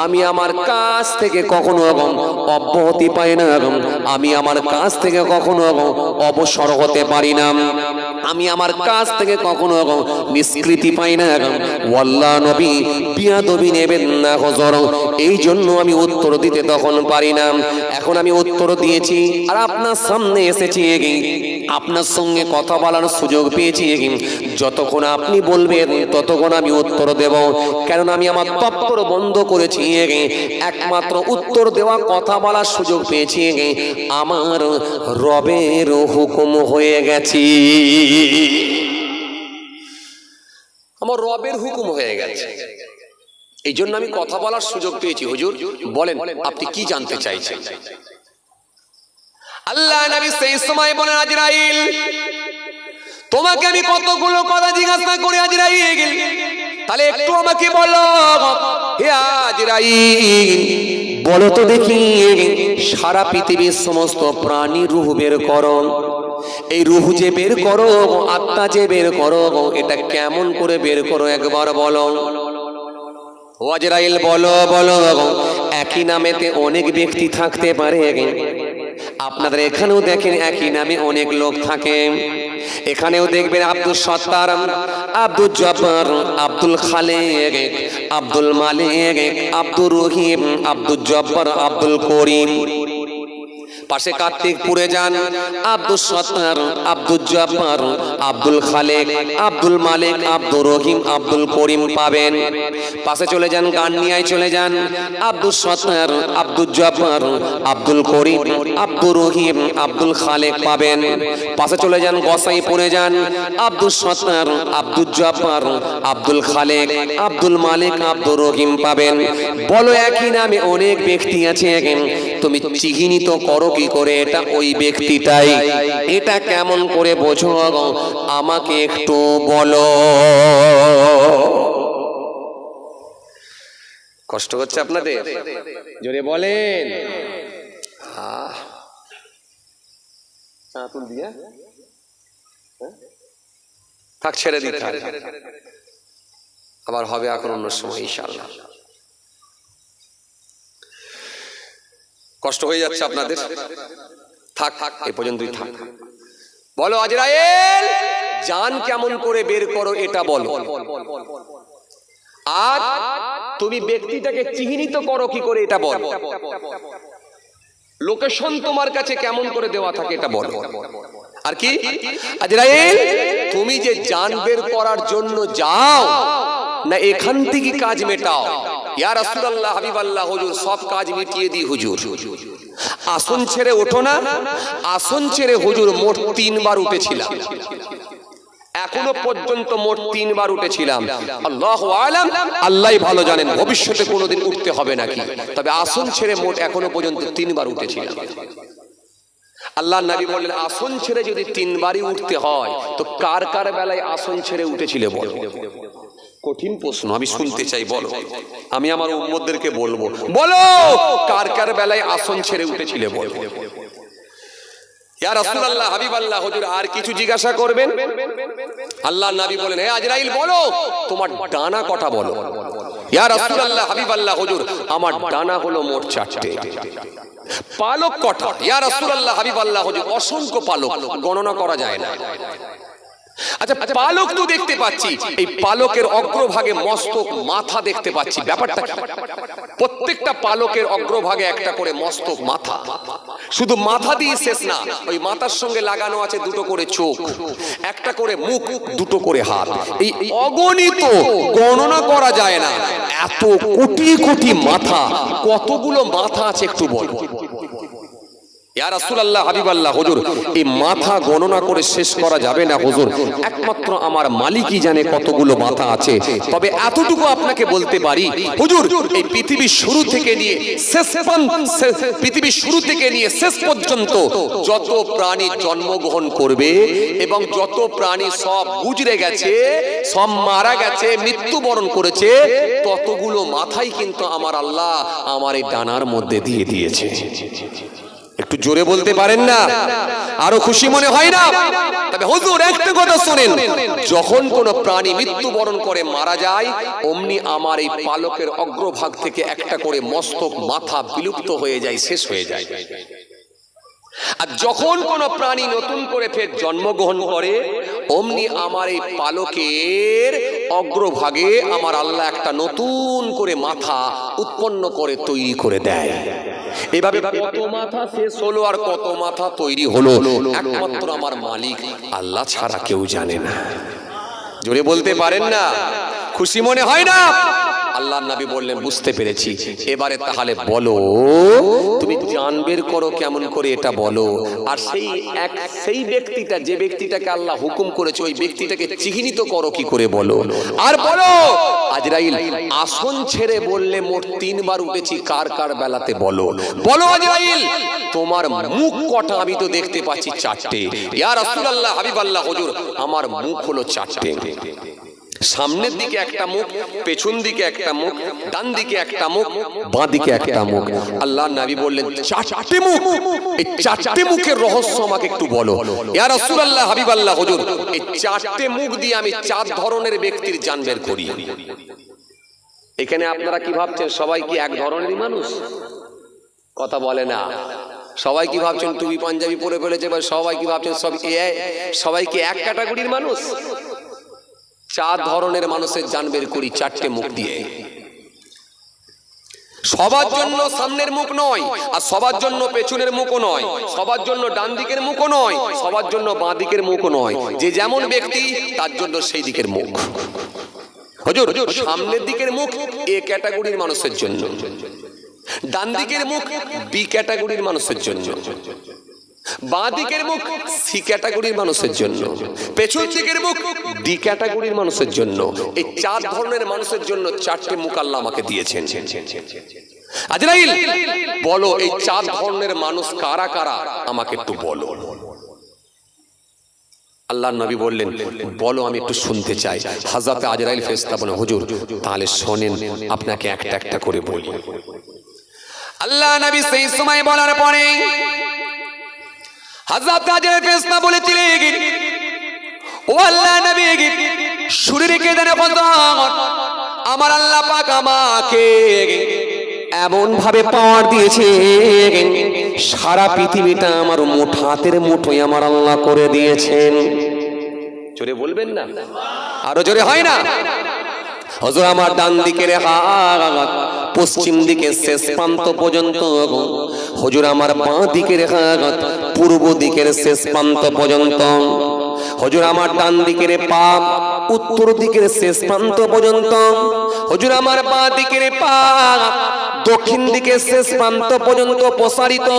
A: আমি আমার কাজ থেকে কখনো অব্যাহতি পাই না, আমি আমার কাজ থেকে কখনো অবসর হতে পারি না, আমি আমার কাজ থেকে কখনো নিষ্কৃতি পাই না। ও আল্লাহ নবী, বিয়াদবি নেবেন না হুজুর, এই জন্য আমি উত্তর দিতে তখন পারি না। এখন আমি উত্তর দিয়েছি আর আপনার সামনে এসেছি, আপনার সঙ্গে কথা বলার সুযোগ পেয়েছি, যতক্ষণ আপনি বলবেন ততক্ষণ আমি উত্তর দেব, কারণ আমি আমার দপ্তর বন্ধ করেছি, একমাত্র উত্তর দেওয়া কথা বলার সুযোগ পেয়েছি, আমার রবের হুকুম হয়ে গেছে, আমার রবের হুকুম হয়ে গেছে, এই জন্য আমি কথা বলার সুযোগ পেয়েছি। হুজুর বলেন আপনি কি জানতে চাইছেন? আল্লাহ নবী সেই সময় বলেন, আজরাইল তোমাকে আমি কতগুলো কথা জিজ্ঞাসা করে আজরাইল, তাহলে একটু আমাকে বলো, হে আজরাইল বলো তো দেখি, সারা পৃথিবীর সমস্ত প্রাণী রূহ বের করো, এই রূহ যে বের করো, আত্মা যে বের করো, এটা কেমন করে বের করো একবার বলো। ও আজরাইল বলো বলো, একই নামেতে অনেক ব্যক্তি থাকতে পারে, আপনাদের এখানেও দেখেন একই নামে অনেক লোক থাকে, এখানেও দেখবেন আব্দুল সত্তার, আব্দুল জব্বার, আব্দুল খালেক, আব্দুল মালিক, আব্দুর রহিম, আব্দুল জব্বার, আব্দুল করিম। পাশে কার্তিকপুরে যান, আব্দুল সত্তার, আব্দুল জব্বার, আব্দুল খালেক, আব্দুল মালিক, আব্দুর রহিম, আব্দুল করিম পাবেন। পাশে চলে যান গান্নিয়ায় চলে যান, আব্দুল সত্তার, আব্দুল জব্বার, আব্দুল করিম, আব্দুর রহিম, আব্দুল খালেক পাবেন। পাশে চলে যান গোসাইপুরে যান, আব্দুল সত্তার, আব্দুল জব্বার, আব্দুল খালেক, আব্দুল মালিক, আব্দুর রহিম পাবেন। বলো একই নামে অনেক ব্যক্তি আছে, তুমি চিহ্নিত করো কি করে এটা ওই ব্যক্তিটাই, এটা কেমন করে বোঝো আমাকে একটু বলো। কষ্ট হচ্ছে আপনাদের? জোরে বলেন। থাক ছেড়ে দিতে আবার হবে এখন অন্য সময় ইনশাআল্লাহ। কষ্ট হয়ে যাচ্ছে আপনাদের, থাক থাক এই পর্যন্তই থাক। বলো আজরাইল জান কেমন করে বের করো এটা বলো, আর তুমি ব্যক্তিটাকে চিহ্নিত করো কি করে এটা বলো, লোকেশন তোমার কাছে কেমন করে দেওয়া থাকে এটা বলো। আর কি আজরাইল তুমি যে জান বের করার জন্য যাও না এখান থেকে কাজ মেটাও? ইয়া রাসূলুল্লাহ হাবিবাল্লাহ হুজুর সব কাজ মিটিয়ে দিই হুজুর। আসন ছেড়ে ওঠো না, আসন ছেড়ে হুজুর মোট 3 বার উঠেছিলাম, এখনো পর্যন্ত মোট 3 বার উঠেছিলাম। আল্লাহু আলাম, আল্লাহই ভালো জানেন ভবিষ্যতে কোনোদিন উঠতে হবে নাকি, তবে আসন ছেড়ে মোট এখনো পর্যন্ত 3 বার উঠেছিলাম। আল্লাহর নবী বললেন আসন ছেড়ে যদি 3 বারই উঠতে হয় তো কার কার বেলায় আসন ছেড়ে উঠেছিলে বলো? কঠিন প্রশ্ন, আমি শুনতে চাই, বলো। আমি আমার উম্মতদেরকে বলবো, বলো কার কার বেলায় আসন ছেড়ে উঠেছিলে বলো। ইয়া রাসূলুল্লাহ হাবিবাল্লাহ হুজুর আর কিছু জিজ্ঞাসা করবেন? আল্লাহর নবী বলেন হে আজরাইল বলো তোমার ডানা কটা বলো। ইয়া রাসূলুল্লাহ হাবিবাল্লাহ হুজুর আমার ডানা হলো মোট 4টে। পালক কটা? ইয়া রাসূলুল্লাহ হাবিবাল্লাহ হুজুর অসংখ্য পালক, গণনা করা যায় না। আচ্ছা পালক তো দেখতে পাচ্ছি, এই পালকের অগ্রভাগে মস্তক মাথা দেখতে পাচ্ছি, ব্যাপারটা কি? প্রত্যেকটা পালকের অগ্রভাগে একটা করে মস্তক মাথা, শুধু মাথা দিয়ে শেষ না, ওই মাথার সঙ্গে লাগানো আছে 2টো করে চোখ, একটা করে মুখ, 2টো করে হাত, এই অগণিত গণনা করা যায় না, এত কোটি কোটি মাথা, কতগুলো মাথা আছে একটু বলো। ইয়া রাসূলুল্লাহ, হাবিবাল্লাহ, হুজুর এই মাথা গণনা করে শেষ করা যাবে না হুজুর, একমাত্র আমার মালিকই জানে কতগুলো মাথা আছে। তবে এতটুকু আপনাকে বলতে পারি হুজুর, এই পৃথিবীর শুরু থেকে নিয়ে শেষ পর্যন্ত যত প্রাণী জন্মগ্রহণ করবে এবং যত প্রাণী সব গুজরে গেছে, সব মারা গেছে, মৃত্যুবরণ করেছে, ততগুলো মাথাই কিন্তু আমার আল্লাহ আমার এই ডানার মধ্যে দিয়ে দিয়েছে। একটু জোরে বলতে পারেন না? আরো খুশি মনে হয় না? তবে হুজুর একটা কথা শুনেন, যখন কোন প্রাণী মৃত্যুবরণ করে মারা যায়, অমনি আমার এই পালকের অগ্রভাগ থেকে একটা করে মস্তক, মাথা বিলুপ্ত হয়ে যায়, শেষ হয়ে যায়। আর যখন কোন প্রাণী নতুন করে ফের জন্মগ্রহণ করে, অমনি আমার এই পালকের অগ্রভাগে আমার আল্লাহ একটা নতুন করে মাথা উৎপন্ন করে তৈরি করে দেয়। এভাবে কত মাথা শেষ হলো আর কত মাথা তৈরি হলো, একমাত্র আমার মালিক আল্লাহ ছাড়া কেউ জানে না। জোরে বলতে পারেন না? খুশি মনে হয় না? আল্লাহর নবী বললেন, বুঝতে পেরেছি, এবারে তাহলে বলো তুমি জান বের করো কেমন করে, এটা বলো। আর সেই ব্যক্তিটা, যে ব্যক্তিটাকে আল্লাহ হুকুম করেছে, ওই ব্যক্তিটাকে চিহ্নিত করো কি করে, বলো। আর বলো আজরাইল আসন ছেড়ে বললে মোট 3 বার উঠেছি, কার কার বেলাতে বলো। বলো আজরাইল তোমার মুখ কটা? আমি তো দেখতে পাচ্ছি 4টে। ইয়া রাসূলুল্লাহ, হাবিবাল্লাহ, হুজুর আমার মুখ হলো 4টে। সামনের দিকে একটা মুখ, পেছন দিকে একটা মুখ, ডান দিকে একটা মুখ, বাঁ দিকে একটা মুখ। আল্লাহর নবী বললেন 4টে মুখ, এই 4টে মুখের রহস্য আমাকে একটু বলো। ইয়া রাসূলুল্লাহ, হাবিবাল্লাহ, হুজুর এই 4টে মুখ দিয়ে আমি 4 ধরনের ব্যক্তির জান বের করি। এখানে আপনারা কি ভাবছেন, সবাই কি এক ধরনেরই মানুষ? কথা বলে না। সবাই কি ভাবছেন টুপি পাঞ্জাবি পরে ফেলেছে, বা সবাই কি ভাবছেন সবাই কি এক ক্যাটাগরির মানুষ? 4 ধরনের মানুষের জান বের করি 4টে মুখ দিয়ে। সবার জন্য সামনের মুখ নয়, আর সবার জন্য পেছনের মুখও নয়, সবার জন্য ডান দিকের মুখও নয়, সবার জন্য বাঁ দিকের মুখও নয়। যে যেমন ব্যক্তি তার জন্য সেই দিকের মুখ। হুজুর সামনের দিকের মুখ এ ক্যাটাগরির মানুষের জন্য, ডান দিকের মুখ বি ক্যাটাগরির মানুষের জন্য, বাঁ দিকের মুখ সি ক্যাটাগরির মানুষের জন্য, পেছন দিকের মুখ ডি ক্যাটাগরির মানুষের জন্য। এই 4 ধরনের মানুষের জন্য 4টে মুখ আল্লাহ আমাকে দিয়েছেন। আজরাইল বলো এই 4 ধরনের মানুষ কারা কারা, আমাকে একটু বলো। আল্লাহর নবী বললেন, বলো আমি একটু শুনতে চাই। হযরত আজরাইল ফেরেশতা বলেন, হুজুর তাহলে শোনেন, আপনাকে একটা একটা করে বলি। আল্লাহ নবী সেই সময় বলার পরে হযরত আজরাইল ফেরেশতা বলেছিলেন, ও আল্লাহ নবী শুনে রেখে দেন, আমার আল্লাহ পাক আমাকে এমন ভাবে পাওয়ার দিয়েছে, সারা পৃথিবীটা আমার হাতের মুঠোয় আমার আল্লাহ করে দিয়েছেন। জোরে বলবেন না? আরো জোরে হয় না? হুজুর আমার ডান দিকের হাত পশ্চিম দিকে শেষ প্রান্ত পর্যন্ত, হুজুর আমার বাঁ দিকের হাত পূর্ব দিকের শেষ প্রান্ত পর্যন্ত, হুজুর আমার ডান দিকের পা উত্তর দিকের শেষ প্রান্ত পর্যন্ত, হুজুর আমার বাঁ দিকের পা দক্ষিণ দিকের শেষ প্রান্ত পর্যন্ত প্রসারিত।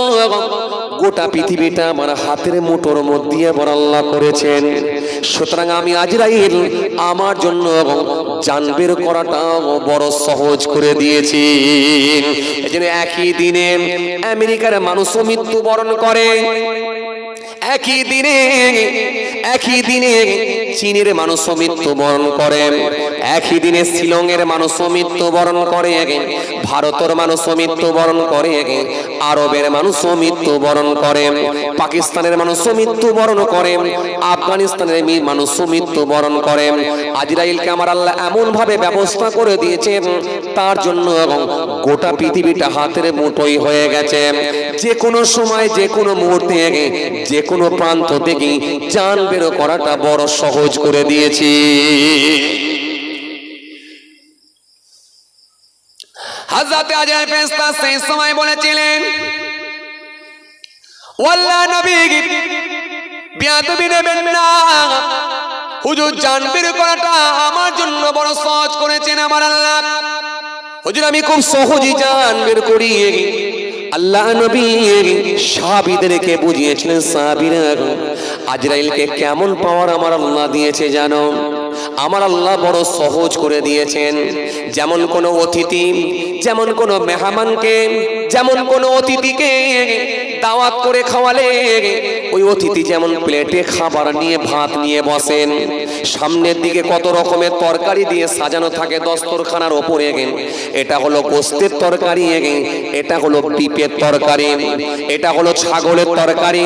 A: গোটা পৃথিবীটা আমার হাতের মুঠোর মধ্যে আমার আল্লাহ করেছেন। সুতরাং আমি আজরাইল আমার জন্য জান বের করাটা বড় সহজ করে দিয়েছি। এজন্য একই দিনে আমেরিকার মানুষও মৃত্যুবরণ করে, একই দিনে চীনের মানুষও মৃত্যুবরণ করে, একই দিনে শিলংয়ের মানুষও মৃত্যুবরণ করে, ভারতের মানুষও মৃত্যুবরণ করে, আরবের মানুষও মৃত্যুবরণ করে, পাকিস্তানের মানুষও মৃত্যুবরণ করে, আফগানিস্তানের মানুষও মৃত্যুবরণ করে। আজরাইলকে আমার আল্লাহ এমন ভাবে ব্যবস্থা করে দিয়েছে, তার জন্য গোটা পৃথিবীটা হাতের মুঠোয় হয়ে গেছে। যে কোনো সময় যে কোনো মুহূর্তে যে কোনো প্রান্ত থেকে জান বের করাটা বড় সহজ করে দিয়েছি। হযরত আজরাইল ফেরেশতা সেই সময় বলেছিলেন, ও আল্লাহর নবী বিয়াদবি নেবেন না, হুজুর জান বের করাটা আমার জন্য বড় সহজ করেছেন আমার আল্লাহ। হুজুর আমি খুব সহজেই জান বের করি, আল্লাহ নবী সাহাবীদেরকে বুঝিয়েছিলেন, সাহাবীরা আজরাইলকে কেমন পাওয়ার আমার আল্লাহ দিয়েছে জানো? আমার আল্লাহ বড় সহজ করে দিয়েছেন। যেমন কোনো অতিথি, যেমন কোনো মেহমানকে, যেমন কোনো অতিথিকে দাওয়াত করে খাওয়ালে ওই অতিথি যেমন প্লেটে খাবার নিয়ে ভাত নিয়ে বসেন, সামনের দিকে কত রকমের তরকারি দিয়ে সাজানো থাকে দস্তরখানার ওপরে, এটা হলো গোস্তের তরকারি, এটা হলো পিপের তরকারি, এটা হলো ছাগলের তরকারি,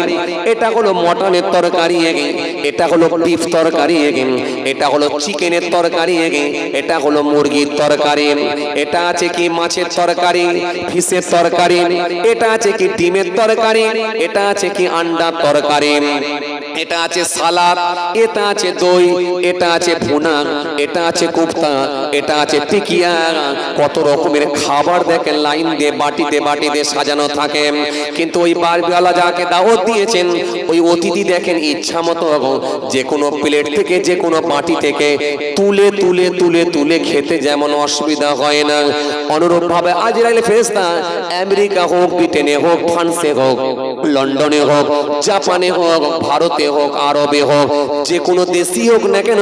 A: এটা হলো মটনের তরকারি, এটা হলো বিফ তরকারি, এটা হলো চিকেনের তরকারি, এটা হলো মুরগির তরকারি, এটা আছে কি মাছের তরকারি, ফিশের তরকারি, এটা আছে কি ডিমের তরকারি, এটা আছে কি আন্ডার তরকারি, এটা আছে সালাদ, এটা আছে দই, এটা আছে ভুনা, এটা আছে কোফতা, এটা আছে টিকিয়া। কত রকমের খাবার দেখেন লাইন দিয়ে বাটিতে বাটিতে সাজানো থাকে। কিন্তু ওই বারবিওয়ালা যাকে দাওয়াত দিয়েছেন ওই অতিথি দেখেন ইচ্ছা মতো যে কোনো প্লেট থেকে যে কোনো বাটি থেকে তুলে তুলে তুলে তুলে খেতে যেমন অসুবিধা হয় না, অনুরূপ ভাবে আজরাইল ফেরেশতা আমেরিকা হোক, ব্রিটেনে হোক, ফ্রান্সে হোক, লন্ডনে হোক, জাপানে হোক, ভারতে হোক, আরবে হোক, যে কোনো দেশই হোক না কেন,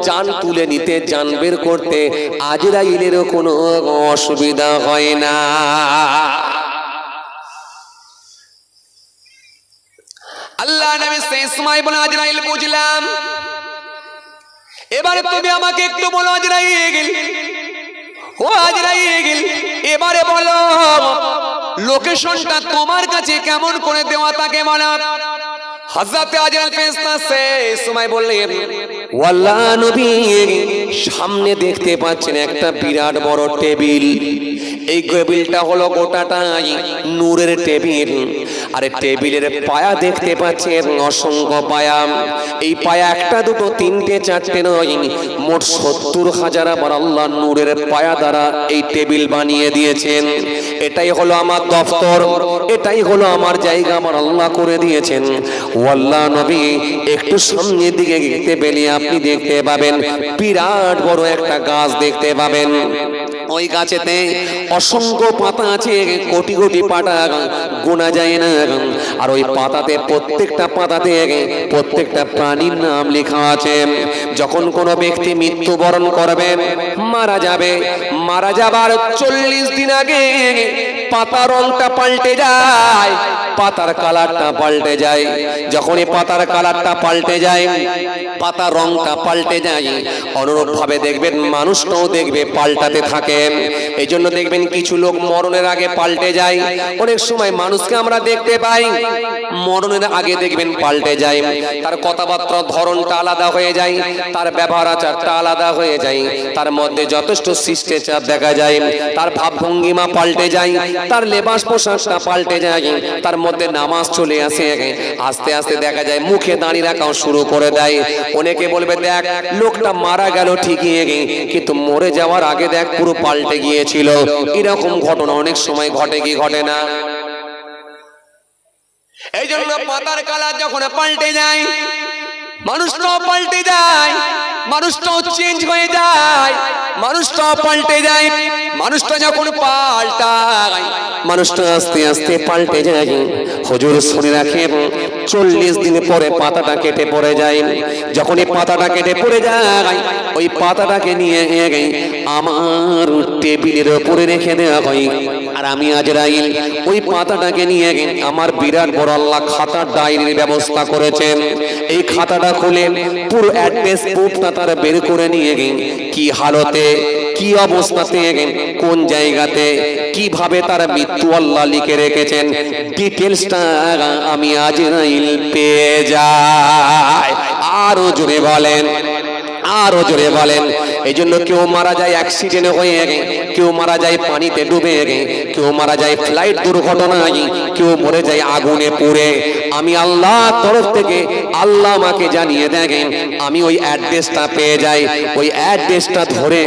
A: জান তুলে নিতে, জান বের করতে আজরাইলেরও কোনো অসুবিধা হয় না। আল্লাহ নবী সেই সময় বলে, আজরাইল বুঝলাম, এবারে তুমি আমাকে একটু বলো আজরাইল, ও আজরাইল এবারে বলো লোকেশনটা তোমার কাছে কেমন করে দেওয়া তাকে বলো। হযরত আজরাইল ফেরেশতা সেই সময় বললেন, ওয়াল্লাহ নবী সামনে দেখতে পাচ্ছেন একটা বিরাট বড় টেবিল, এই টেবিলটা হলো গোটাটাই নূরের টেবিল, আর টেবিলের পায়া দেখতে পাচ্ছেন অসংখ্য পায়া, এই পায়া একটা দুটো তিনটে চারটে নয়, মোট 70,000 আমার আল্লাহ নূরের পায়া দ্বারা এই টেবিল বানিয়ে দিয়েছেন। এটাই হলো আমার দফতর, এটাই হলো আমার জায়গা, আমার আল্লাহ করে দিয়েছেন। ওয়াল্লাহ নবী একটু সামনের দিকে দেখতে পেলে আপনি দেখতে পাবেন বিরাট বড় একটা গাছ দেখতে পাবেন, ওই গাছেতে অসংখ্য পাতা আছে, কোটি কোটি পাতা গোনা যায় না, আর ওই পাতাতে প্রত্যেকটা পাতাতে প্রত্যেকটা প্রাণীর নাম লেখা আছে। যখন কোনো ব্যক্তি মৃত্যুবরণ করবেন, মারা যাবে, মারা যাবার 40 দিন আগে পাতার রংটা পাল্টে যায়, পাতার কালারটা পাল্টে যায়। যখন এই পাতার কালারটা পাল্টে যায়, পাতার রংটা পাল্টে যায়, অনুরূপ ভাবে দেখবেন মানুষটাও দেখবে পাল্টাতে থাকে। এই জন্য দেখবেন কিছু লোক মরণের আগে পাল্টে যায়। অনেক সময় মানুষকে আমরা দেখতে পাই মরণের আগে দেখবেন পাল্টে যায়, তার কথাবার্তার ধরনটা আলাদা হয়ে যায়, তার ব্যবহার আচারটা আলাদা হয়ে যায়, তার মধ্যে যথেষ্ট শিষ্টাচার দেখা যায়, তার ভাবভঙ্গিমা পাল্টে যায়, তার লেবাস পোশাকটা পাল্টে যায়, তার মধ্যে নামাজ চলে আসে, আস্তে আস্তে দেখা যায় মুখে দাঁড়িয়ে রাখাও শুরু করে দেয়। অনেকে বলবে দেখ লোকটা মারা গেল ঠিকই, কিন্তু মরে যাওয়ার আগে দেখ পুরো পাল্টে গিয়েছিল। এরকম ঘটনা অনেক সময় ঘটে কি ঘটে না? এই জন্য পাতার কালার যখন পাল্টে যায়, মানুষটাও পাল্টে যায়, মানুষটাও চেঞ্জ হয়ে যায়, মানুষটাও পাল্টে যায়। মানুষটা যখন পাল্টায়, মানুষটা আস্তে আস্তে পাল্টে যায়। হুজুর শুনে রাখেন 40 দিন পরে পাতাটা কেটে পড়ে যায়। যখন এই পাতাটা কেটে পড়ে যায়, ওই পাতাটাকে নিয়ে আমার টেবিলের উপরে রেখে দেওয়া হয়, আর আমি আজরাইল ওই পাতাটাকে নিয়ে আমার বিরাট বড় আল্লাহ খাতার ডায়েরির ব্যবস্থা করেছেন। এই খাতাটা খুলে পুরো অ্যাড্রেস প্রুফটা তারা বের করে নিয়ে কি হালতে, কি অবস্থাতে, কোন জায়গাতে, কিভাবে তার মৃত্যু আল্লাহ লিখে রেখেছেন, ডিটেলসটা আমি আজরাইল পেয়ে যাই। আরো জোরে বলেন, আরো জোরে বলেন। এই জন্য কেউ মারা যায় অ্যাক্সিডেন্ট হয়ে, কেউ মারা যায় পানিতে ডুবে, কেউ মারা যায় ফ্লাইট দুর্ঘটনায়, কেউ মরে যায় আগুনে পুড়ে। আমি আল্লাহর তরফ থেকে আল্লাহ আমাকে জানিয়ে দেখেন, আমি ওই অ্যাড্রেসটা পেয়ে যাই, ওই অ্যাড্রেসটা ধরে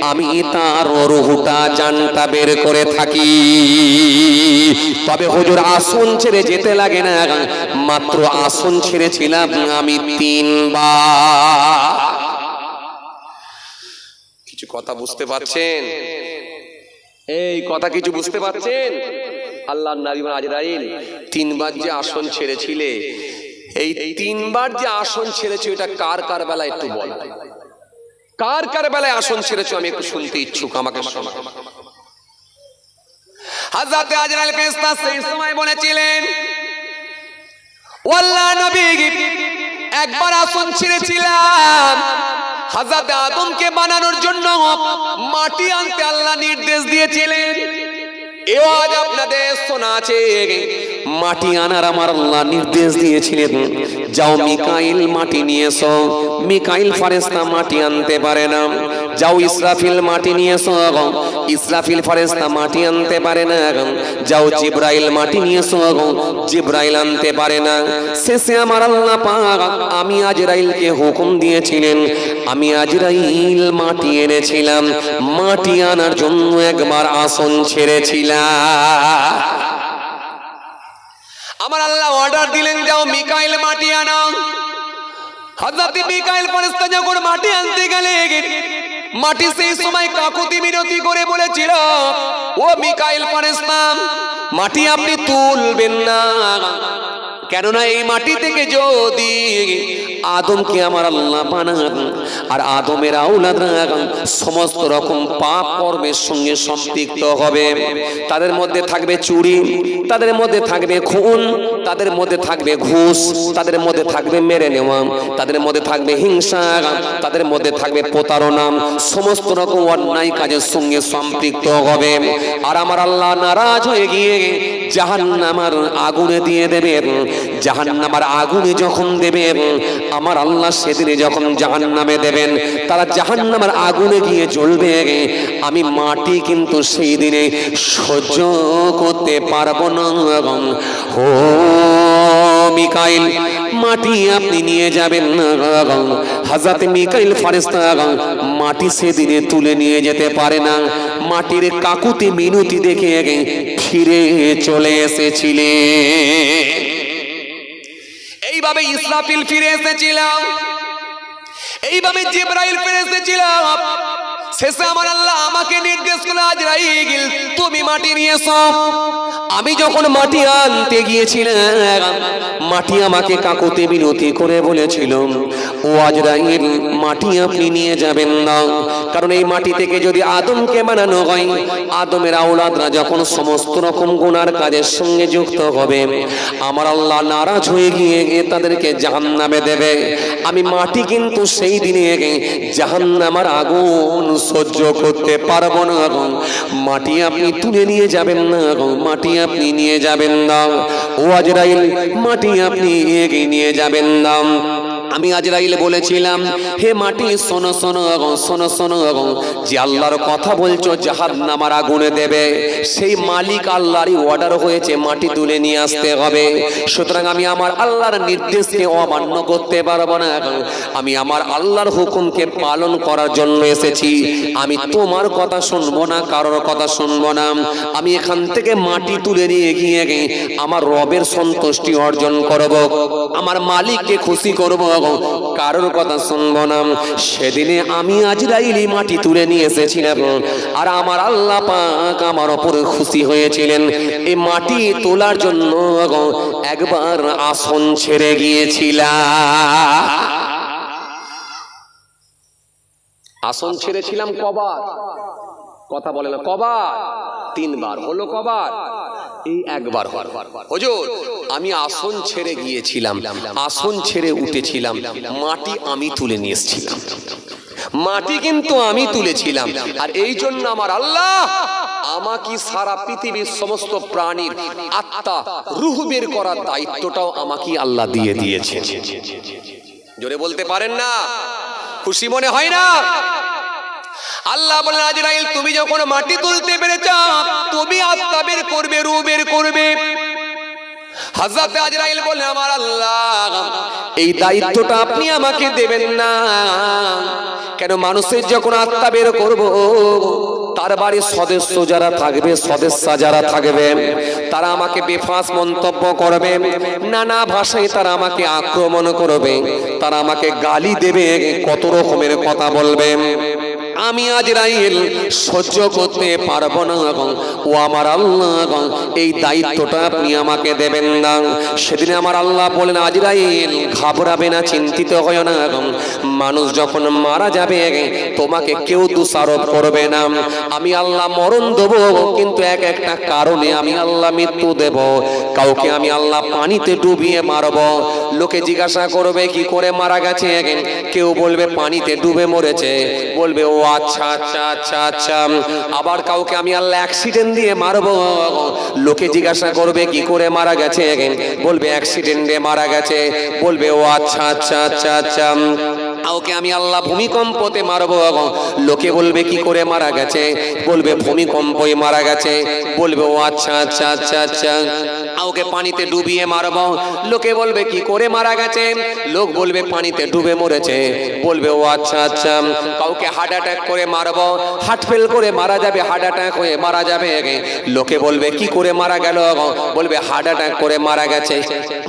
A: আমি তার রুহটা জানটা বের করে থাকি। তবে হুজুর আসন ছেড়ে যেতে লাগে না, মাত্র আসন ছেড়েছিলাম আমি 3 বার। কিছু কথা বুঝতে পারছেন? এই কথা কিছু বুঝতে পারছেন? আল্লাহর নবী আজরাইল তিনবার যে আসন ছেড়েছিলে, এই তিনবার যে আসন ছেড়েছে এটা কার কার বেলায় একটু বল, কার কার বেলায় আসন ছেড়েছো? আমি একটু শুনতে ইচ্ছুক, আমাকে শোনা। হযরত আজরাইল ফেরেশতা সেই সময় বলেছিলেন, ও আল্লাহর নবী, একবার আসন ছেড়েছিলাম হযরত আদমকে বানানোর জন্য, মাটি আনতে আল্লাহ নির্দেশ দিয়েছিলেন। এও আজ আপনাদের শোনা আছে, মাটি আনার আমার আল্লাহ নির্দেশ দিয়েছিলেন, যাও মিকাইল মাটি নিয়ে এসো। মিকাইল ফেরেশতা মাটি আনতে পারে না। যাও ইসরাফিল মাটি নিয়ে এসো। ইসরাফিল ফেরেশতা মাটি আনতে পারে না। যাও জিবরাইল মাটি নিয়ে এসো। জিবরাইল আনতে পারে না। শেষে আমার আল্লাহ পাক আমি আজরাইলকে হুকুম দিয়েছিলেন, আমি আজরাইল মাটি এনেছিলাম, মাটি আনার জন্য একবার আসন ছেড়েছিলাম। আমার আল্লাহ অর্ডার দিলেন, যাও মিকাইল মাটি আনো। হযরত মিকাইল ফেরেশতা যখন মাটি আনতে গেলেন, মাটি সেই সময় কাকুতি মিনতি করে বলেছিল, ও মিকাইল ফেরেশতা, মাটি আপনি তুলবেন না, কেননা এই মাটি থেকে যদি আদমকে আমার আল্লাহ বানান আর আদমের আওলাদরা সমস্ত রকম পাপ কর্মের সঙ্গে সম্পৃক্ত হবে, তাদের মধ্যে থাকবে চুরি, তাদের মধ্যে থাকবে খুন, তাদের মধ্যে থাকবে ঘুষ, তাদের মধ্যে থাকবে মেরে নেওয়া, তাদের মধ্যে থাকবে হিংসা, তাদের মধ্যে থাকবে প্রতারণা, সমস্ত রকম অন্যায় কাজের সঙ্গে সম্পৃক্ত হবে। আর আমার আল্লাহ নারাজ হয়ে গিয়ে জাহান্নামের আগুনে দিয়ে দেবেন। জাহান্নামের আগুনে যখন দেবেন, আমার আল্লাহ সেদিনে যখন জাহান্নামে দেবেন, তারা জাহান্নামের আগুনে গিয়ে জ্বলবে। আমি মাটি কিন্তু সেই দিনে সহ্য করতে পারবো না। ও মিকাইল, মাটি আপনি নিয়ে যাবেন না। হযরত মিকাইল ফেরেশতা মাটি সেদিনে তুলে নিয়ে যেতে পারে না। মাটির কাকুতি মিনতি দেখে ফিরে চলে এসেছিলেন। এইভাবে ইসরাফিল ফিরে এসেছিলাম, এইভাবে জিবরাইল ফিরে এসেছিলাম। শেষে আমার আল্লাহ আমাকে নির্দেশ করল, আজরাইল তুমি মাটি নিয়ে এসো। আমি যখন মাটি আনতে গিয়েছিলাম, মাটি আমাকে কাকুতি মিনতি করে বলেছিল, ও আজরাইল মাটি আপনি নিয়ে যাবেন না, কারণ এই মাটি থেকে যদি আদমকে বানানো হয়, আদমের আওলাদরা যখন সমস্ত রকম গুনার কাজের সঙ্গে যুক্ত হবে, আমার আল্লাহ নারাজ হয়ে গিয়ে তাদেরকে জাহান্নামে দেবে। আমি মাটি কিন্তু সেই দিনে জাহান্নামের আগুন সহ্য করতে পারবো না। মাটি আপনি তুলে নিয়ে যাবেন না, মাটি আপনি নিয়ে যাবেন না। ও আজরাইল মাটি আপনি এগিয়ে নিয়ে যাবেন না। আমি আজরাইল বলেছিলাম, হে মাটি শোনো শোনো শোনো শোনো, যে আল্লাহর কথা বলছো জাহান্নামের আগুনে দেবে, সেই মালিক আল্লাহরই অর্ডার হয়েছে মাটি তুলে নিয়ে আসতে হবে। সুতরাং আমি আমার আল্লাহর নির্দেশকে অমান্য করতে পারবো না। আমি আমার আল্লাহর হুকুমকে পালন করার জন্য এসেছি। আমি তোমার কথা শুনবো না, কারোর কথা শুনবো না। আমি এখান থেকে মাটি তুলে নিয়ে গিয়ে আমার রবের সন্তুষ্টি অর্জন করব, আমার মালিককে খুশি করব, কারোর কথা শুনবো না। সেদিনে আমি আজরাইল মাটি তুলে নিয়ে এসেছিলাম, আর আমার আল্লাহ পাক আমার উপরে খুশি হয়েছিলেন। এই মাটি তোলার জন্য একবার আসন ছেড়ে গিয়েছিলাম। আসন ছেড়েছিলাম কবার? কথা বলে না, কবার? তিনবার। হলো কবার? এই একবার। হুজুর আমি আসন ছেড়ে গিয়েছিলাম, আসন ছেড়ে উঠেছিলাম, মাটি আমি তুলে নিয়ে এসেছিলাম, মাটি কিন্তু আমি তুলেছিলাম। আর এই জন্য আমার আল্লাহ আমাকে সারা পৃথিবীর সমস্ত প্রাণীর আত্মা রূহ বের করার দায়িত্বটাও আমাকে আল্লাহ দিয়ে দিয়েছে। জোরে বলতে পারেন না? খুশি মনে হয় না? আল্লাহ বলেন, আজরাইল তুমি যখন মাটি তুলতে পেরেছ, তুমি আত্মা বের করবে, রূহ বের করবে। হযরত আজরাইল বলেন, আমার আল্লাহ এই দায়িত্বটা আপনি আমাকে দেবেন না। কেন? মানুষের যখন আত্মা বের করব, তার বাড়ির সদস্য যারা থাকবে, সদস্যা যারা থাকবে, তারা আমাকে বেফাঁস মন্তব্য করবে, নানা ভাষায় তারা আমাকে আক্রমণ করবে, তারা আমাকে গালি দেবে, কত রকমের কথা বলবে। আমি আজরাইল সহ্য করতে পারবো না, ও আমার আল্লাহ এই দায়িত্বটা আপনি আমাকে দেবেন না। সেদিন আমার আল্লাহ বলেন, আজরাইল ঘাবড়াবে না, চিন্তিত হয় না, মানুষ যখন মারা যাবে তোমাকে কেউ দোষারোপ করবে না। আমি আল্লাহ মরণ দেবো, কিন্তু এক একটা কারণে আমি আল্লাহ মৃত্যু দেব। কাউকে আমি আল্লাহ পানিতে ডুবিয়ে মারব। লোকে জিজ্ঞাসা করবে কি করে মারা গেছে, কেউ বলবে পানিতে ডুবে মরেছে, বলবে ও আচ্ছা আচ্ছা আচ্ছা আচ্ছা। আবার কাউকে আমি আল্লাহ অ্যাক্সিডেন্ট দিয়ে মারব। লোকে জিজ্ঞাসা করবে কি করে মারা গেছে, বলবে অ্যাক্সিডেন্টে মারা গেছে, বলবে ও আচ্ছা আচ্ছা আচ্ছা আচ্ছা। কাউকে আমি আল্লাহ ভূমিকম্পতে মারব। লোকে বলবে কি করে মারা গেছে, বলবে ভূমিকম্পে মারা গেছে, বলবে ও আচ্ছা আচ্ছা আচ্ছা আচ্ছা। কাউকে পানিতে ডুবিয়ে মারব। লোকে বলবে কি করে মারা গেছে, লোক বলবে পানিতে ডুবে মরেছে, বলবে ও আচ্ছা আচ্ছা। কাউকে হার্ট অ্যাটাক করে মারব, হার্ট ফেল করে মারা যাবে, হার্ট অ্যাটাক হয়ে মারা যাবে, লোকে বলবে কি করে মারা গেল, বলবে হার্ট অ্যাটাক করে মারা গেছে,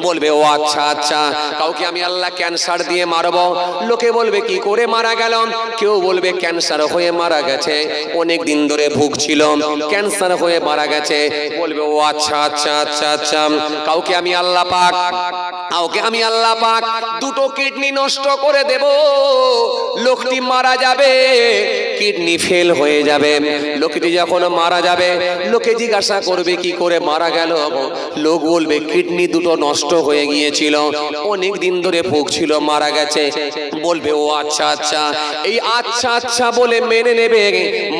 A: বলবে ও আচ্ছা আচ্ছা। কাউকে আমি আল্লাহ ক্যান্সার দিয়ে মারব। লোকে বলবে কি করে মারা গেল, কেউ বলবে ক্যান্সার হয়ে মারা গেছে, অনেক দিন ধরে ভুগছিল, ক্যান্সার হয়ে মারা গেছে, বলবে ও আচ্ছা আচ্ছা আচ্ছা আচ্ছা। কাউকে আমি আল্লাহ পাক দুটো কিডনি নষ্ট করে দেব। লোকটি মারা যাবে, কিডনি ফেল হয়ে যাবে। লোকটি যখন মারা যাবে, লোকে জিজ্ঞাসা করবে কি করে মারা গেল, লোক বলবে কিডনি দুটো নষ্ট হয়ে গিয়েছিল, অনেক দিন ধরে ভুগছিল, মারা গেছে, বলবে ও আচ্ছা আচ্ছা। এই আচ্ছা আচ্ছা বলে মেনে নেবে।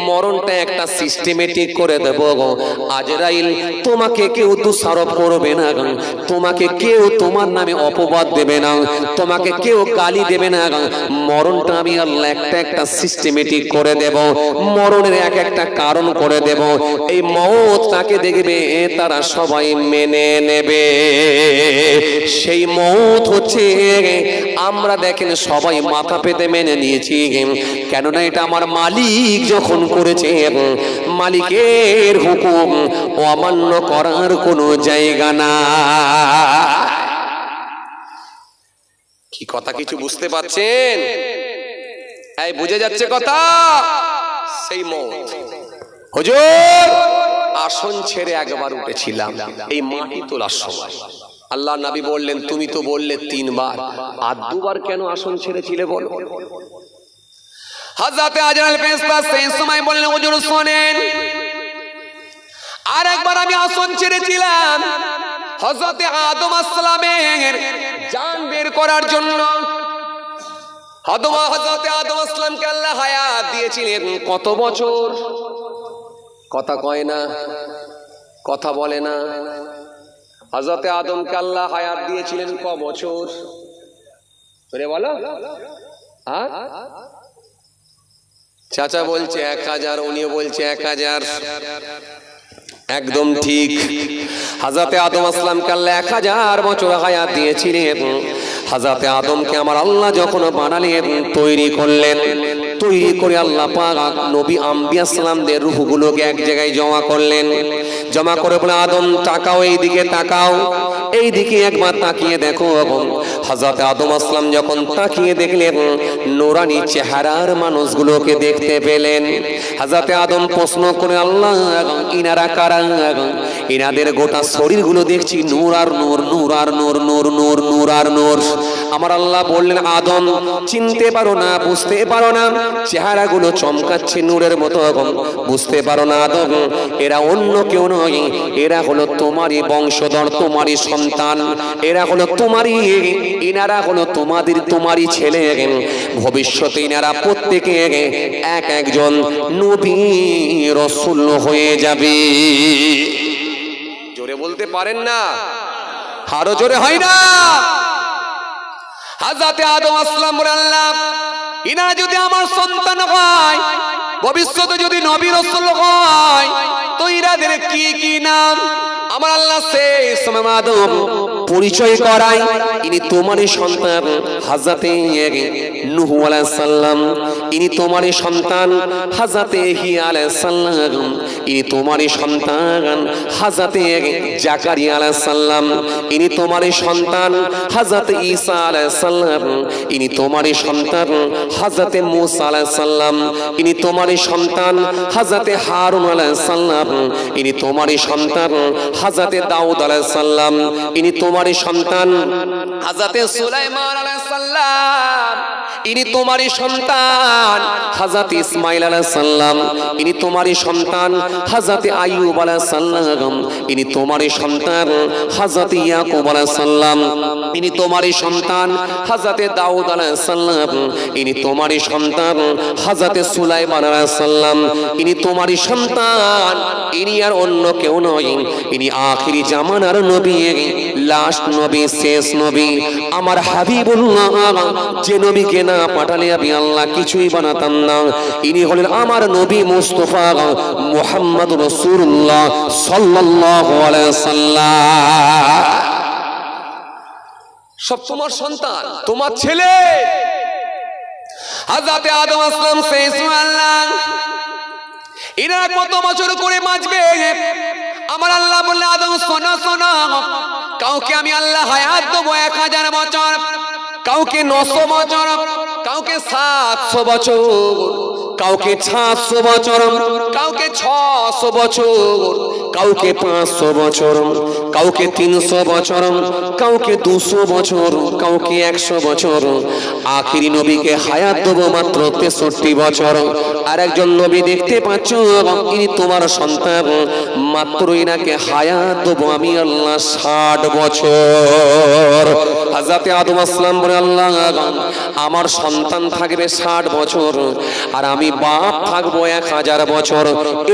A: মরণটা একটা সিস্টেমেটিক করে দেব। আজরাইল তোমাকে কেউ দোষারোপ করবে না, তোমাকে কেউ তোমার নামে অপবাদ দেবে না, তোমাকে কেউ গালি দেবে না। মরণটা আমি আল্লাহ একটা একটা সিস্টেমেটিক করে দেব, মরণের এক একটা কারণ করে দেব। এই মওতটাকে দেখবে তারা সবাই মেনে নেবে। সেই মওত হচ্ছে, আমরা দেখেন সবাই মাথা পেতে মেনে নিয়েছি, কেননা এটা আমার মালিক যখন করেছে, মালিকের হুকুম অমান্য করার কোনো জায়গা না। কি কথা কিছু বুঝতে পারছেন? এই বুঝে যাচ্ছে কথা? সেই মওত। হুজুর আসন ছেড়ে একবার উঠেছিলাম এই মাটি তোলার সময়। আল্লাহ নবী বললেন, তুমি তো বললে 3 বার, আর 2 বার কেন আসন ছেড়েছিলে বলো? হযরতে আজরাইল ফেরেশতা সেই সময় বললেন, হুজুর শুনেন, আর একবার আমি আসন ছেড়েছিলাম হযরতে আদম আসসালামের জান বের করার জন্য। হযরতে আদম আসসালামকে আল্লাহ হায়াত দিয়েছিলেন কত বছর? কথা কয় না, কথা বলে না। হযরতে আদমকে আল্লাহ হায়াত দিয়েছিলেন ক বছর? বলে বলো। চাচা বলছে 1000, উনিও বলছে 1000। একদম ঠিক। হযরতে আদম আসসালামকে আল্লাহ 1000 বছর হায়াত দিয়েছিলেন। হযরতে আদমকে আমার আল্লাহ যখন বানালেন, তৈরি করলেন, তৈরি করে আল্লাহ পাক নবী আম্বিয়া সালামদের রূহগুলোকে এক জায়গায় জমা করলেন। জমা করে বলে, আদম তাকাও, এইদিকে তাকাও, এইদিকে একবার তাকিয়ে দেখো। হযরতে আদম আসসালাম যখন তাকিয়ে দেখলেন, নূরানি চেহারার মানুষগুলোকে দেখতে পেলেন। হযরতে আদম প্রশ্ন করে, আল্লাহ ইনারা কারা? ইনাদের গোটা শরীরগুলো দেখছি নূর আর নূর, নূর আর নূর, নূর নূর নূর আর নূর। আমার আল্লাহ বললেন, আদম চিনতে পারো না, বুঝতে পারো না, চেহারাগুলো চমকাচ্ছে নূরের মতো, বুঝতে পারো না আদম, এরা অন্য কেউ নয়, এরা হলো তোমারই বংশধর, তোমারই সন্তান, এরা হলো তোমারই, ইনারা হলো তোমারই ছেলে। ভবিষ্যতে ইনারা প্রত্যেকে এক একজন নবী রাসূল হয়ে যাবে। জোরে বলতে পারেন না? আরো জোরে হয় না? হযরতে আদম আসসালাম বলেন, আল্লাহ ইনারা যদি আমার সন্তান হয়, ভবিষ্যতে যদি নবী রাসূল হয়, তো ইনাদের কি কি নাম? আমার আল্লাহ সেই সময় আদম পরিচয় করাই, ইনি তোমারই সন্তান হযরতে নূহ আলাইহিস সালাম, ইনি তোমারই সন্তান হযরতে ইহয়া আলাইহিস সালাম, ইনি তোমারই সন্তান হযরতে জাকারিয়া আলাইহিস সালাম, ইনি তোমারই সন্তান হযরতে ঈসা আলাইহিস সালাম, ইনি তোমারই সন্তান হযরতে মূসা আলাইহিস সালাম, ইনি তোমারই সন্তান হযরতে হারুন আলাইহিস সালাম, ইনি তোমারই সন্তান হযরতে দাউদ আলাইহিস সালাম, ইনি তোমারই সন্তান হযরতে সুলাইমান আলাইহিস সালাম, ইনি তোমারই সন্তান হযরত ইসমাঈল আলাইহিস সালাম, ইনি তোমারই সন্তান হযরত আইয়ুব আলাইহিস সালাম, ইনি তোমারই সন্তান হযরত ইয়াকুব আলাইহিস সালাম, ইনি তোমারই সন্তান হযরত দাউদ আলাইহিস সালাম, ইনি তোমারই সন্তান হযরত সুলাইমান আলাইহিস সালাম, ইনি তোমারই সন্তান, ইনি আর অন্য কেউ নয়, ইনি আখিরি জামানার নবী, লাস্ট নবী, শেষ নবী, আমার হাবিবুল্লাহ, যে নবীকে না পাঠালে আমি আল্লাহ কিছুই বানাতাম না। ইনি হলেন আমার নবী মুস্তাফা মুহাম্মদ রাসূলুল্লাহ সাল্লাল্লাহু আলাইহি ওয়াসাল্লাম। সব তোমার সন্তান, তোমার ছেলে। হযরতে আদম আসলাম আল্লাহ, এরা কত বছর করে বাঁচবে? আমার আল্লাহ বললেন, আদম শোনো শোনো, কাউকে আমি আল্লাহ হায়াত দেবো 1000 বছর, কাউকে 900 বছর, কাউকে 700 বছর, কাউকে 700 বছর, কাউকে 600 বছর, কাউকে 500 বছর, কাউকে 300 বছর, কাউকে 200 বছর, কাউকে 100 বছর। আখিরি নবীকে হায়াত দেবো মাত্র 63 বছর। আর একজন নবী দেখতে পাচ্ছ, ইনি তোমার সন্তান, মাত্র ইনাকে হায়াত দেবো আমি আল্লাহ 60 বছর। হযরতে আদম আসলাম বলে, আল্লাহ আমার সন্তান থাকবে 60 বছর আর আমি বাপ থাকবো 1000 বছর,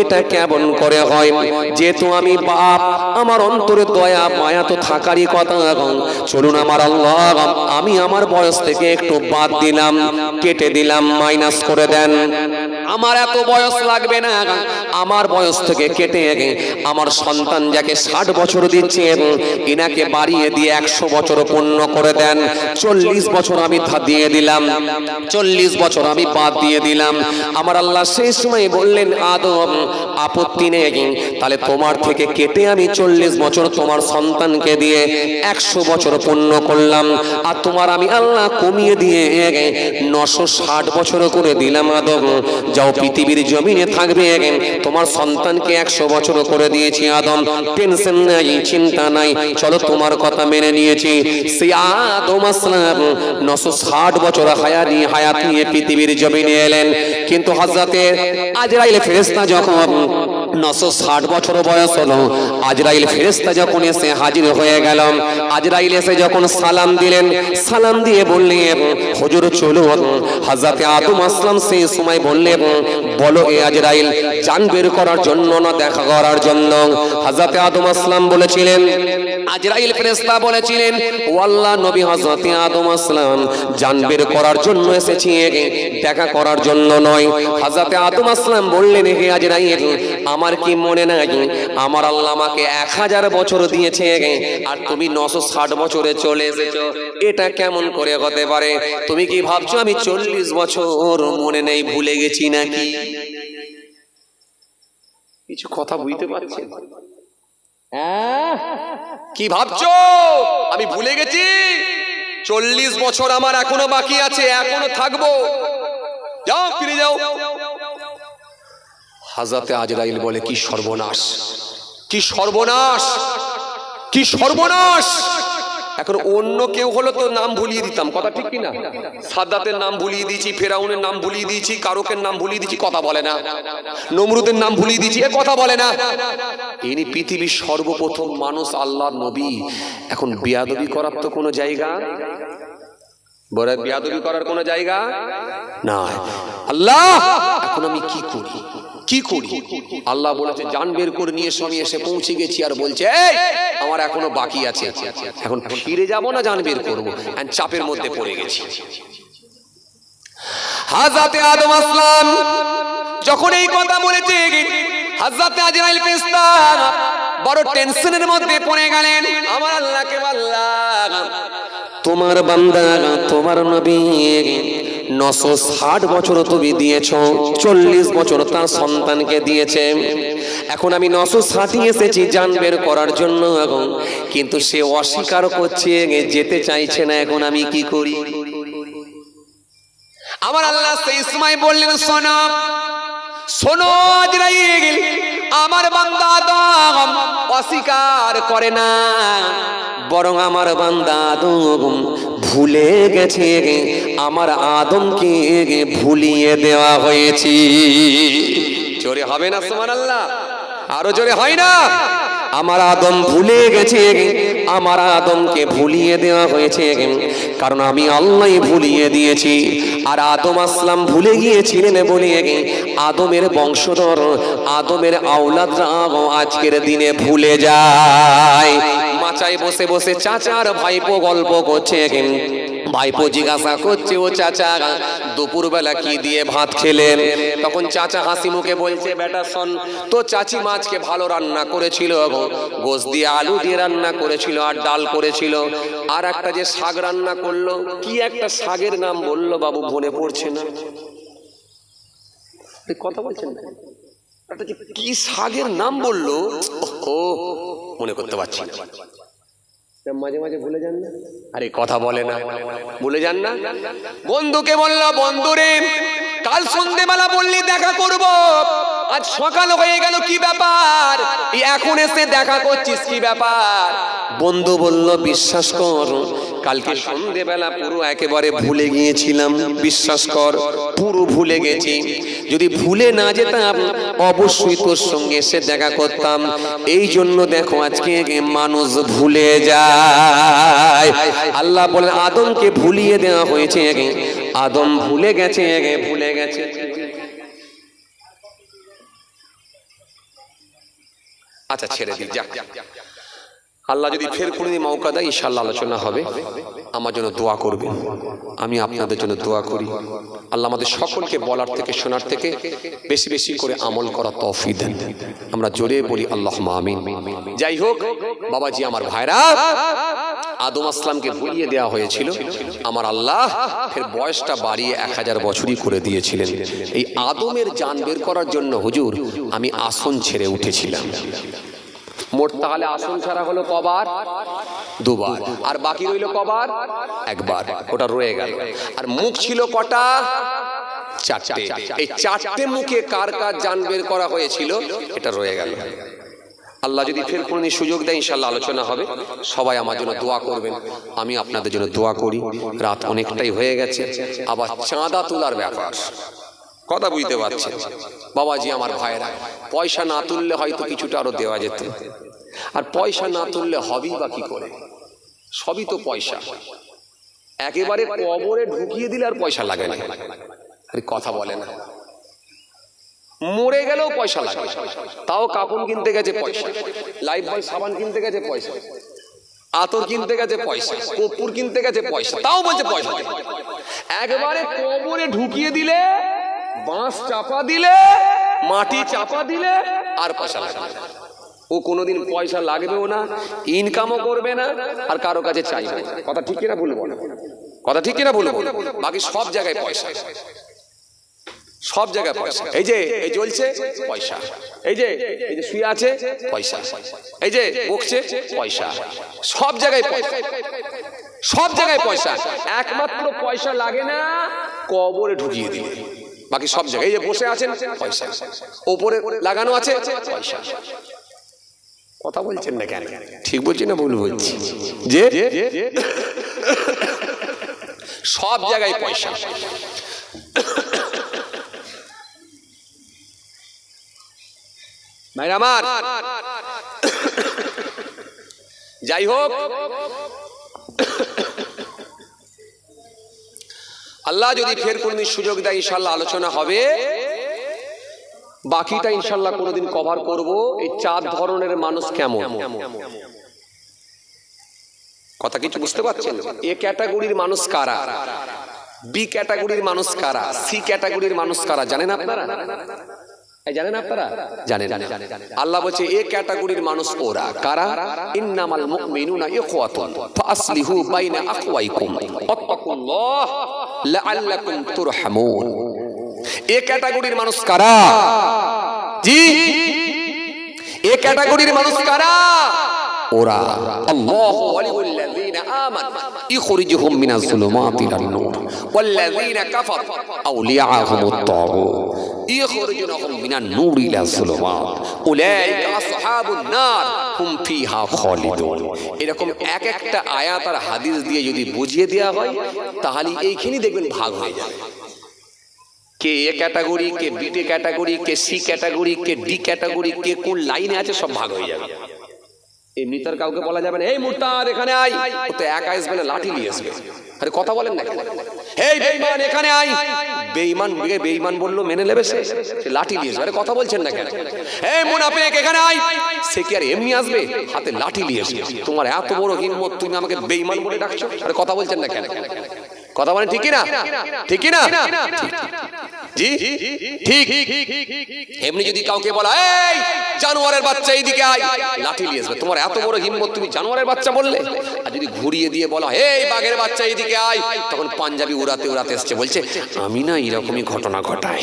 A: এটা কেমন করে হয়? যেহেতু আমি বাপ, আমার অন্তরে দয়া মায়া তো থাকারই কথা। চলুন আমার আল্লাহ, আমি আমার বয়স থেকে একটু বাদ দিলাম, কেটে দিলাম, মাইনাস করে দেন, আমার এত বয়স লাগবে না, আমার বয়স থেকে কেটে আমার সন্তান যাকে 60 বছর দিচ্ছে এনাকে বাড়িয়ে দিয়ে 100 বছর পূর্ণ করে দেন। 40 বছর আমি দিয়ে দিলাম, 40 বছর আমি বাদ দিয়ে দিলাম। আমার আল্লাহ সেই সময় বললেন, আদম আপত্তি নেই, তাহলে তোমার থেকে কেটে আমি 40 বছর তোমার সন্তানকে দিয়ে 100 বছর পূর্ণ করলাম, আর তোমার আমি আল্লাহ কমিয়ে দিয়ে 960 বছর করে দিলাম। আদম যাও, পৃথিবীর জমিনে থাকবে, তোমার সন্তানকে 100 বছর করে দিয়েছি। আদম টেনশন নাই, চিন্তা নাই, চলো তোমার কথা মেনে নিয়েছি। সেই আদম আসলাম 960 বছর হায়াত নিয়ে পৃথিবীর জমিনে এলেন। কিন্তু হযরতে আজরাইল ফেরেশতা যখন 960 বছর বয়স হলো, আজরাইল ফেরেশতা যখন এসে হাজির হয়ে গেল, আজরাইল এসে যখন সালাম দিলেন, সালাম দিয়ে বললেন, হুজুর চলুন। হযরতে আদম আসলাম সেই সময় বললেন, বলো এ আজরাইল, জান বের করার জন্য না দেখা করার জন্য? হযরতে আদম আসলাম বলেছিলেন, আজরাইল ফেরেশতা বলেছিলেন, ও আল্লাহ নবী হযরতে আদম আসলাম জান বের করার জন্য এসেছি, দেখা করার জন্য নয়। হযরতে আদম আসলাম বললেন, হে আজরাইল, আমার কি মনে নাই আমার আল্লাহ আমাকে 1000 বছর দিয়েছে আর তুমি 960 বছরে চলে এসেছো? এটা কেমন করে হতে পারে? তুমি কি ভাবছো আমি 40 বছর মনে নেই, ভুলে গেছি নাকি? কিছু কথা বুঝতে পারছেন? কি ভাবছো আমি ভুলে গেছি? 40 বছর আমার এখনো বাকি আছে, এখনো থাকবো, যাও ফিরে যাও। হযরতে আজরাইল বলে, কি সর্বনাশ, কি সর্বনাশ, কি সর্বনাশ! এখন অন্য কেউ হলো তো নাম ভুলিয়ে দিতাম, কথা ঠিক কিনা? সাদ্দাতের নাম ভুলিয়ে দিয়েছি, ফেরাউনের নাম ভুলিয়ে দিয়েছি, কারকের নাম ভুলিয়ে দিয়েছি, কথা বলে না। নমরুদের নাম ভুলিয়ে দিয়েছি, এ কথা বলে না। ইনি পৃথিবীর সর্বপ্রথম মানুষ, আল্লাহর নবী। এখন বেয়াদবি করার তো কোনো জায়গা, বড় বেয়াদবি করার কোনো জায়গা না। আল্লাহ এখন আমি কি করি, কি করি? আল্লাহ বলেছে, জান বের করে নিয়ে আমি এসে পৌঁছে গেছি, আর বলছে আমার এখনো বাকি আছে। এখন ফিরে যাব না জান বের করবো, চাপের মধ্যে পড়ে গেছি। হযরতে আদম আসলাম যখন এই কথা বলেছে, হযরতে আজরাইল ফেরেশতা বড় টেনশনের মধ্যে পড়ে গেলেন। আমার আল্লাহকে বললাম, তোমার বান্দা তোমার নবী 960 বছর তুমি দিয়েছ, 40 বছর তার সন্তানকে দিয়েছে। এখন আমি 960 এসেছি জান বের করার জন্য, কিন্তু সে অস্বীকার করছে, যেতে চাইছে না। এখন আমি কি করি? আমার আল্লাহ সেই সময় বললেন, শোনো শোনো আজরাইল, আমার বান্দা আদম অস্বীকার করে না, বরং আমার বান্দা আদম ভুলে গেছে, আমার আদমকে ভুলিয়ে দেওয়া হয়েছে। জোরে হবে না সুবহানাল্লাহ? আরো জোরে হয় না? আমার আদম ভুলে গেছে, আমার আদমকে ভুলিয়ে দেওয়া হয়েছে, কারণ আমি আল্লাহ ভুলিয়ে দিয়েছি। আর আদম আসলাম ভুলে গিয়েছিলেন বলে আদমের বংশধর, আদমের আওলাদরা আজকের দিনে ভুলে যায়। মাচায় বসে বসে চাচার ভাইপো গল্প করছে, ভাইপো জিজ্ঞাসা করছে, ও চাচা দুপুরবেলা কি দিয়ে ভাত খেলেন? তখন চাচা হাসি মুখে বলছে, বেটা শোন, তো চাচি মাছকে ভালো রান্না করেছিল, গোশ দিয়ে আলু দিয়ে রান্না করেছিল, আর ডাল করেছিল, আর একটা যে শাক রান্না করলো, কি একটা শাকের নাম বললো বাবু, মনে পড়ছে না। কথা বলছেন না, কি শাকের নাম বললো, ও মনে করতে পারছি না। মাঝে মাঝে ভুলে যান না, আরে কথা বলে না, ভুলে যান না। বন্ধুকে বললো, বন্ধুরে কাল সন্ধ্যেবেলা বললি দেখা করব, আজ সকাল হয়ে গেল, কি ব্যাপার এখন এসে দেখা করছিস, কি ব্যাপার? বন্ধু বলল, বিশ্বাস কর কালকে সন্ধ্যেবেলা পুরো একেবারে ভুলে গিয়েছিলাম, বিশ্বাস কর পুরো ভুলে গেছি। যদি ভুলে না যেতাম অবশ্যই তোর সঙ্গে এসে দেখা করতাম। এই জন্য দেখো আজকে মানুষ ভুলে যায়। আল্লাহ বলে আদমকে ভুলিয়ে দেওয়া হয়েছে, আদম ভুলে গেছে, ভুলে গেছে। আচ্ছা ছেড়ে দিই, যাক, আল্লাহ যদি ফের কোনদিন মৌকা দেয় ইনশাআল্লাহ আলোচনা হবে। আমার জন্য দোয়া করবেন, আমি আপনাদের জন্য দোয়া করি। আল্লাহ আমাদের সকলকে বলার থেকে শোনার থেকে বেশি বেশি করে আমল করার তৌফিক দেন। আমরা জোরে বলি আল্লাহুম্মা আমিন। যাই হোক বাবাজি, আমার ভাইরা, আদম আসলামকে ভুলিয়ে দেওয়া হয়েছিল, আমার আল্লাহ ফের বয়সটা বাড়িয়ে 1000 বছরই করে দিয়েছিলেন। এই আদমের জান বের করার জন্য হুজুর আমি আসন ছেড়ে উঠেছিলাম। মোট তাহলে আসন ছাড়া হলো কবার? দুবার। আর বাকি রইল কবার? একবার, ওটা রয়ে গেল। আর মুখ ছিল কটা? 4টে। এই 4টে মুখে কার কার জান বের করা হয়েছিল এটা রয়ে গেল। আল্লাহ যদি ফের কোনো সুযোগ দেয় ইনশাআল্লাহ আলোচনা হবে। সবাই আমার জন্য দোয়া করবেন, আমি আপনাদের জন্য দোয়া করি। রাত অনেকটাই হয়ে গেছে, আবার চাঁদা তোলার ব্যাপার, কথা বুঝতে পারছেন বাবাজি আমার ভাইরা। পয়সা না তুললে হয়তো কিছুটা আরো দেওয়া যেত, আর পয়সা না তুললে হবেই বা কি করে? সবই তো পয়সা। একেবারে কবরে ঢুকিয়ে দিলে আর পয়সা লাগে না, কথা বলে না। মরে গেলেও পয়সা লাগে, তাও কাপড় কিনতে গেছে পয়সা, লাইফ বয় সাবান কিনতে গেছে পয়সা, আতর কিনতে গেছে পয়সা, কর্পূর কিনতে গেছে পয়সা, তাও বলছে পয়সা। একবারে কবরে ঢুকিয়ে দিলে, বাঁশ চাপা দিলে, মাটি চাপা দিলে আর পয়সা লাগবে। ও কোনোদিন পয়সা লাগবেও না, ইনকামও করবে না, আর কারো কাছে চাইবে না। কথা ঠিক কিনা বলবো? কথা ঠিক কিনা বলবো? বাকি সব জায়গায় পয়সা, সব জায়গায় পয়সা। এই যে এই জ্বলছে পয়সা, এই যে শুয়ে আছে পয়সা, এই যে বকছে পয়সা, সব জায়গায় পয়সা, সব জায়গায় পয়সা। একমাত্র পয়সা লাগে না কবরে ঢুকিয়ে দিলে, বাকি সব জায়গায়। এই যে বসে আছেন পয়সা, ওপরে লাগানো আছে পয়সা। কথা বলছেন না কেন? ঠিক বলছি না ভুল বলছি? যে সব জায়গায় পয়সা। ভাইরা আমার, যাই হোক, আল্লাহ যদি ফের কোনদিন সুযোগ দেয় ইনশাআল্লাহ আলোচনা হবে। বাকিটা ইনশাআল্লাহ কোনদিন কভার করব। এই 4 ধরনের মানুষ কেমন, কথা কিছু বুঝতে পারছেন? এ ক্যাটাগরির মানুষ কারা, বি ক্যাটাগরির মানুষ কারা, সি ক্যাটাগরির মানুষ কারা জানেন আপনারা? জানেন আপনারা? জানেন। আল্লাহ বলছে এই ক্যাটাগরির মানুষ ওরা কারা? ইন্নামাল মুমিনুনা ইখওয়াতুন ফাসলিহু বাইনা আখওয়াইকুম ওয়াত্তাকুল্লাহ লাআল্লাকুম তুরহামুন। এই ক্যাটাগরির মানুষ কারা? জি, এই ক্যাটাগরির মানুষ কারা? ওরা আল্লাহু ওয়ালিউল্লাযিনা আমানু ইখরিজুহুম মিনাজ যুলুমাতি ইলান নূর ওয়াল্লাযিনা কাফারু আউলিয়াহুমুত তাগুত ইখরিজুহুম মিনান নূরি ইলাজ যুলুমাত উলাইকা আসহাবুন নার হুম ফিহা খালিদুন। এরকম এক একটা আয়াত আর হাদিস দিয়ে যদি বুঝিয়ে দেওয়া হয় তাহলে এইখানেই দেখবেন ভাগ হয়ে যাবে। কে এ ক্যাটাগরি, কে বি ক্যাটাগরি, কে সি ক্যাটাগরি, কে ডি ক্যাটাগরি, কে কোন লাইনে আছে সব ভাগ হয়ে যাবে। এমনি তার কাউকে বলা যাবে না এই মুরতাদ এখানে আয়, ও তো একা আসবে না, লাঠি নিয়ে আসবে। আরে কথা বলেন না, এই বেঈমান এখানে আয়, বেঈমান বললো মেনে নেবে, সে লাঠি নিয়ে আসবে। আরে কথা বলছেন না কেন? এই মুনাফিক এখানে আয়, সে কি আর এমনি আসবে? হাতে লাঠি নিয়ে আসবে। তোমার এত বড় হিম্মত, তুমি আমাকে বেঈমান বলে ডাকছো? আরে কথা বলছেন না কেন? কথা বলেন ঠিক না? ঠিক না? জি ঠিক। এমনি যদি কাউকে বলা এই জানোয়ারের বাচ্চা এইদিকে আয়, লাঠি নিয়ে আসবে। তোমার এত বড় হিম্মত, তুমি জানোয়ারের বাচ্চা বললে? আর যদি ঘুরিয়ে দিয়ে বলা এই বাঘের বাচ্চা এইদিকে আয়, তখন পাঞ্জাবি উড়াতে উড়াতে এসছে, বলছে আমি না এরকমই ঘটনা ঘটাই।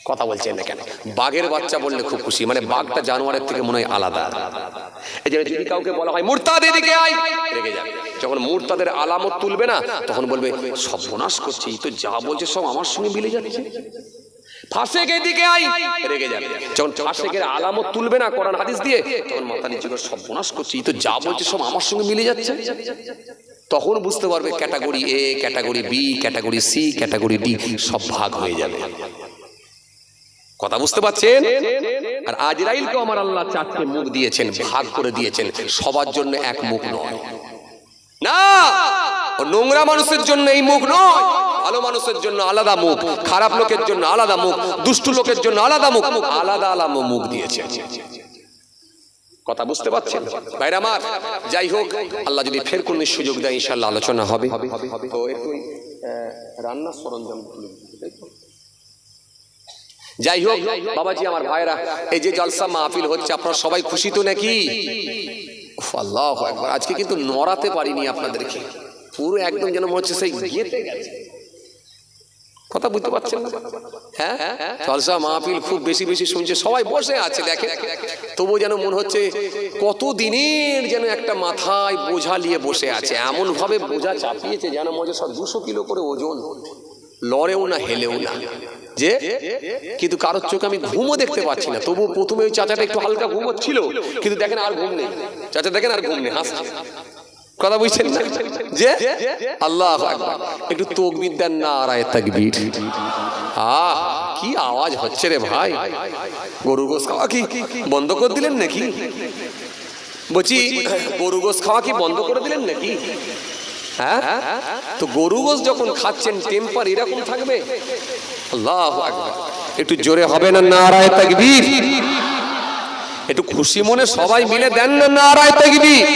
A: কথা বলছেন না কেন? বাঘের বাচ্চা বললে খুব খুশি, মানে বাঘটা জানোয়ারের থেকে মনে হয় আলাদা। এই যে যদি কাউকে বলা হয় মুরতাদ এদিকে আয়, রেগে যাবে। যখন মুরতাদের আলামত তুলবে না, তখন বলবে সর্বনাশ করছি, তো যা বলছে সব আমার সঙ্গে মিলে যাচ্ছে। ফাসেক এদিকে আয়, রেগে যাবে। যখন ফাসেকের আলামত তুলবে না কোরআন হাদিস দিয়ে, তখন মাথা নিচু করে সর্বনাশ করছি, তো যা বলছে সব আমার সঙ্গে মিলে যাচ্ছে। তখন বুঝতে পারবে category A, category B, category C, category D সব ভাগ হয়ে যাবে। কথা বুঝতে পারছেন? আর আজরাইলকে আমার আল্লাহ চারটে মুখ দিয়েছেন, ভাগ করে দিয়েছেন। সবার জন্য এক মুখ নয়, না। নোংরা মানুষের জন্য এই মুখ নয়, ভালো মানুষের জন্য আলাদা মুখ, খারাপ লোকের জন্য আলাদা মুখ, দুষ্টু লোকের জন্য আলাদা মুখ, আলাদা আলাদা মুখ দিয়েছে। কথা বুঝতে পারছেন ভাইরা আমার? যাই হোক, আল্লাহ যদি ফের কোন সুযোগ দেয় ইনশাআল্লাহ আলোচনা হবে। তো একটু রান্নার সরঞ্জাম, যাই হোক বাবাজি আমার ভাইরা, এই যে জলসা মাহফিল হচ্ছে, আপনারা সবাই খুশি তো নাকি? আল্লাহু আকবার। আজকে কিন্তু নড়াতে পারিনি আপনাদেরকে, পুরো একদম যেন মনে হচ্ছে সেই গেতে গেছে। কথা বুঝতে পারছেন না? হ্যাঁ, জলসা মাহফিল খুব বেশি বেশি শুনছে, সবাই বসে আছে দেখে, তবু যেন মনে হচ্ছে কত দিনের যেন একটা মাথায় বোঝা নিয়ে বসে আছে। এমন ভাবে বোঝা চাপিয়েছে যেন মনে হচ্ছে 200 কিলো করে ওজন, লড়েও না হেলেও না। যে কিন্তু কারোর চোখে আমি ঘুমও দেখতে পাচ্ছি না। তবু প্রথমে ওই চাচাটা একটু হালকা ঘুমোচ্ছিল, কিন্তু দেখেন আর ঘুম নেই। চাচা দেখেন আর ঘুম নেই, হাসছে। কথা বুঝছেন না? যে আল্লাহু আকবার। একটু তাকবীর দেন, নারায়ে তাকবীর। কি আওয়াজ হচ্ছে রে ভাই! গরু গোশ খাওয়া কি বন্ধ করে দিলেন নাকি? বলছি গরু গোশ খাওয়া কি বন্ধ করে দিলেন নাকি? হ্যাঁ, তো গরু গোশ যখন খাচ্ছেন টেম্পার এরকম থাকবে? আল্লাহু আকবার। একটু জোরে হবে না নারায়ে তাকবীর? একটু খুশি মনে সবাই মিলে দেন না নারায়ে তাকবীর।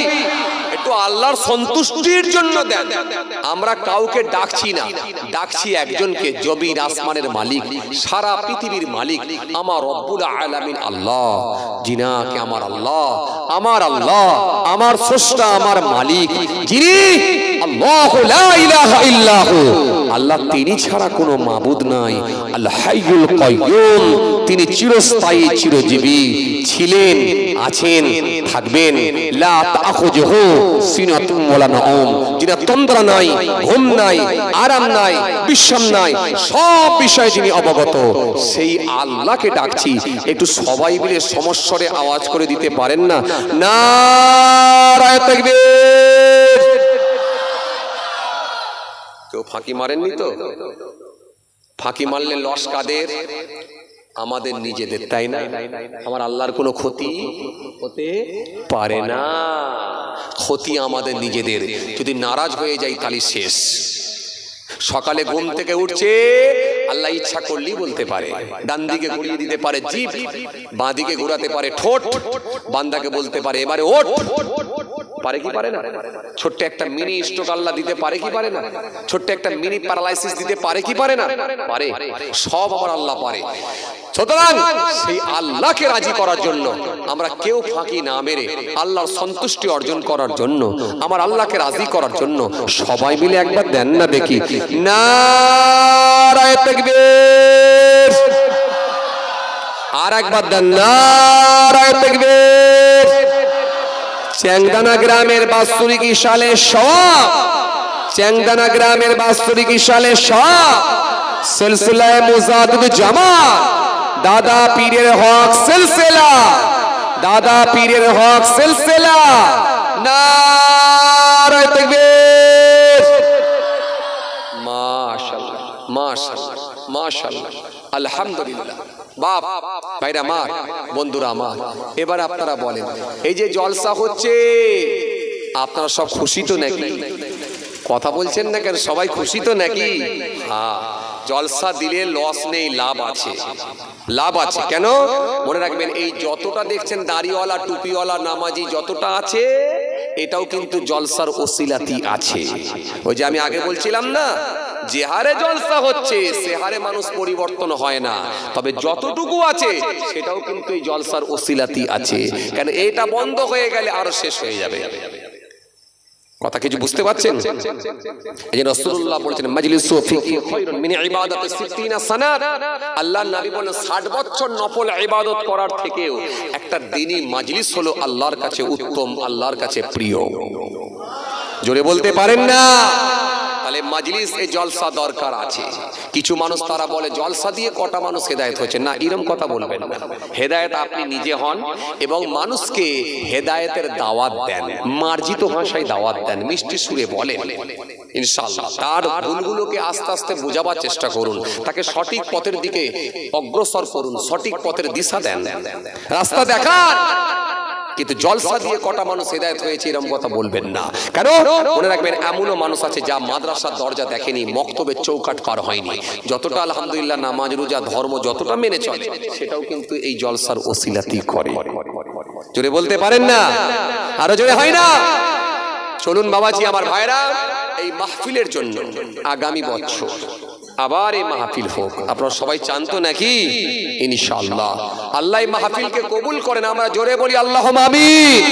A: একটু আল্লাহর সন্তুষ্টির জন্য দেন। আমরা কাউকে ডাকছি না, ডাকছি একজনকে, জমিন আসমানের মালিক, সারা পৃথিবীর মালিক আমার রব্বুল আলামিন আল্লাহ, যিনাকে আমার আল্লাহ, আমার স্রষ্টা, আমার মালিক, যিনি আল্লাহু লা ইলাহা ইল্লাহু, আল্লাহ তিনি ছাড়া কোনো মাবুদ নাই। আল হাইয়ুল কাইয়ুম, তিনি চিরস্থায়ী চিরজীবী, ছিলেন, আছেন, থাকবেন। লা তাখুযুহু সিনাতুন ওয়ালা নাওম, যিনি তন্দ্রা নাই, ঘুম নাই, আরাম নাই, বিশ্রাম নাই, সব বিষয়ে যিনি অবগত, সেই আল্লাহকে ডাকছি। একটু সবাই মিলে সমস্বরে আওয়াজ করে দিতে পারেন না? নারায়ে তাকবীর। কেউ ফাঁকি মারেননি তো? ফাঁকি মারলে লস কাদের? আমাদের নিজেদের, তাই না? আমার আল্লাহর কোনো ক্ষতি হতে পারে না। ক্ষতি আমাদের নিজেদের। যদি নারাজ হয়ে যাই তাহলে শেষ। সকালে ঘুম থেকে উঠছে, আল্লাহ ইচ্ছা করলেই বলতে পারে, ডান দিকে ঘুরিয়ে দিতে পারে জিভ, বাঁ দিকে ঘোরাতে পারে ঠোঁট, বান্দাকে বলতে পারে এবারে ওঠ। পারে কি পারে না? ছোট্ট একটা মিনি স্ট্রোক আল্লাহ দিতে পারে কি পারে না? ছোট্ট একটা মিনি প্যারালাইসিস দিতে পারে কি পারে না? পারে, সব আমার আল্লাহ পারে। সুতরাং সেই আল্লাহকে রাজি করার জন্য আমরা কেউ ফাঁকি না মেরে আল্লাহর সন্তুষ্টি অর্জন করার জন্য, আমার আল্লাহকে রাজি করার জন্য সবাই মিলে একবার দেন না দেখি নারায়ে তাকবীর। আর একবার দেন নারায়ে তাকবীর। চ্যাংদানা গ্রামের বাৎসরিক ইশালে সওয়াব, চ্যাংদানা গ্রামের বাৎসরিক ইশালে সওয়াব, সিলসিলায়ে মুজাদ্দিদ জামাত, দাদা পীরের হক সিলসিলা, দাদা পীরের হক সিলসিলা, নারায়ে তাকবীর। মাশাআল্লাহ মাশাআল্লাহ মাশাআল্লাহ, আলহামদুলিল্লাহ। বাপ ভাইরা আমার, বন্ধুরা আমার, এবার আপনারা বলেন, এই যে জলসা হচ্ছে আপনারা সব খুশি তো নাকি? কথা বলছেন না কেন? সবাই খুশি তো নাকি? হ্যাঁ, জলসা দিলে লস নেই, লাভ আছে, লাভ আছে। কেন? মনে রাখবেন, এই যতটা দেখছেন দাড়িওয়ালা টুপিওয়ালা নামাজি যতটা আছে, এটাও কিন্তু জলসার ওসিলাতি আছে। ওই যে আমি আগে বলছিলাম না, যে হারে জলসা হচ্ছে সে হারে মানুষ পরিবর্তন হয় না, তবে যতটুকু আছে সেটাও কিন্তু এই জলসার ওসিলাতি আছে। কেন? এটা বন্ধ হয়ে গেলে আরো শেষ হয়ে যাবে। কথা কিছু বুঝতে পারছেন? এই যে রাসূলুল্লাহ বলেছেন, মাজলিসু ফিহি খায়রুন মিন ইবাদাতি 60 সানাত। আল্লাহর নবী বলেন 60 বছর নফল ইবাদত করার থেকেও একটা দিনই মাজলিস হলো আল্লাহর কাছে উত্তম, আল্লাহর কাছে প্রিয়। জোরে বলতে পারেন না? তাহলে মাজলিস এ জলসা দরকার আছে। কিছু মানুষ তারা বলে জলসা দিয়ে কটা মানুষ হেদায়েত হয়েছে। না, এরকম কথা বলবেন না। হেদায়েত আপনি নিজে হন এবং মানুষকে হেদায়েতের দাওয়াত দেন, মার্জিত ভাষায় দাওয়াত দেন, মিষ্টি সুরে বলেন, ইনশাআল্লাহ তার ভুলগুলোকে আস্তে আস্তে বোঝাবার চেষ্টা করুন, তাকে সঠিক পথের দিকে অগ্রসর করুন, সঠিক পথের দিশা দেন, রাস্তা দেখান। কিন্তু জলসা দিয়ে কটা মানুষ হেদায়েত হয়েছে এরকম কথা বলবেন না। কেন? মনে রাখবেন, এমনও মানুষ আছে যা মাদ্রাসার দরজা দেখেনি, মক্তবের চৌকাঠ পার হয়নি, যতটা আলহামদুলিল্লাহ নামাজ রোজা ধর্ম যতটা মেনে চলে সেটাও কিন্তু এই জলসার ওসিলাতি করে। জোরে বলতে পারেন না? আরো জোরে হয় না? চলুন বাবাজি আমার ভাইরা, এই মাহফিলের জন্য আগামী বছর আবার এই মাহফিল হোক। আপনারা সবাই চান তো নাকি? ইনশাআল্লাহ আল্লাহ এই মাহফিলকে কবুল করেন। আমরা জোরে বলি আল্লাহুম্মা আমিন।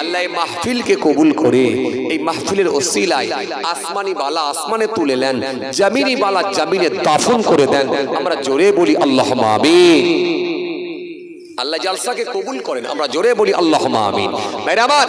A: আল্লাহ এই মাহফিলকে কবুল করে এই মাহফিলের ওসিলায় আসমানি বালা আসমানে তুলে নেন, জমিনি বালা জমিনে দাফন করে দেন। আমরা জোরে বলি আল্লাহুম্মা আমিন। আল্লাহ জলসাকে কবুল করেন, আমরা জোরে বলি আল্লাহুম্মা আমিন। ভাইরা আমার,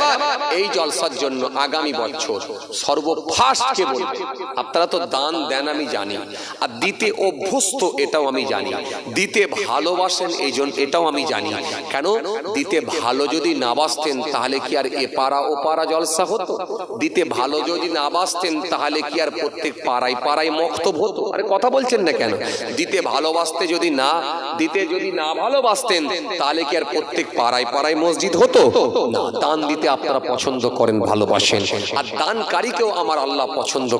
A: এই জলসার জন্য আগামী বছর সর্বফার্স্ট কে বলবে? আপনারা তো দান দেন আমি জানি, আর দিতে অভ্যস্ত এটাও আমি জানি, দিতে ভালোবাসেন এই জন্য এটাও আমি জানি। কেন? দিতে ভালো যদি না বাসতেন তাহলে কি আর এপাড়া ওপাড়া জলসা হতো? দিতে ভালো যদি না বাসতেন তাহলে কি আর প্রত্যেক পাড়ায় পাড়ায় মক্তব হতো? আরে কথা বলছেন না কেন? দিতে ভালোবাসতে যদি না, দিতে যদি না ভালোবাসতেন তাহলে কি আর প্রত্যেক পাড়ায় পাড়ায় মসজিদ হতো? না, দান দিতে আপনারা পছন্দ করেন, ভালোবাসেন, আর দানকারীকেও আমার আল্লাহ পছন্দ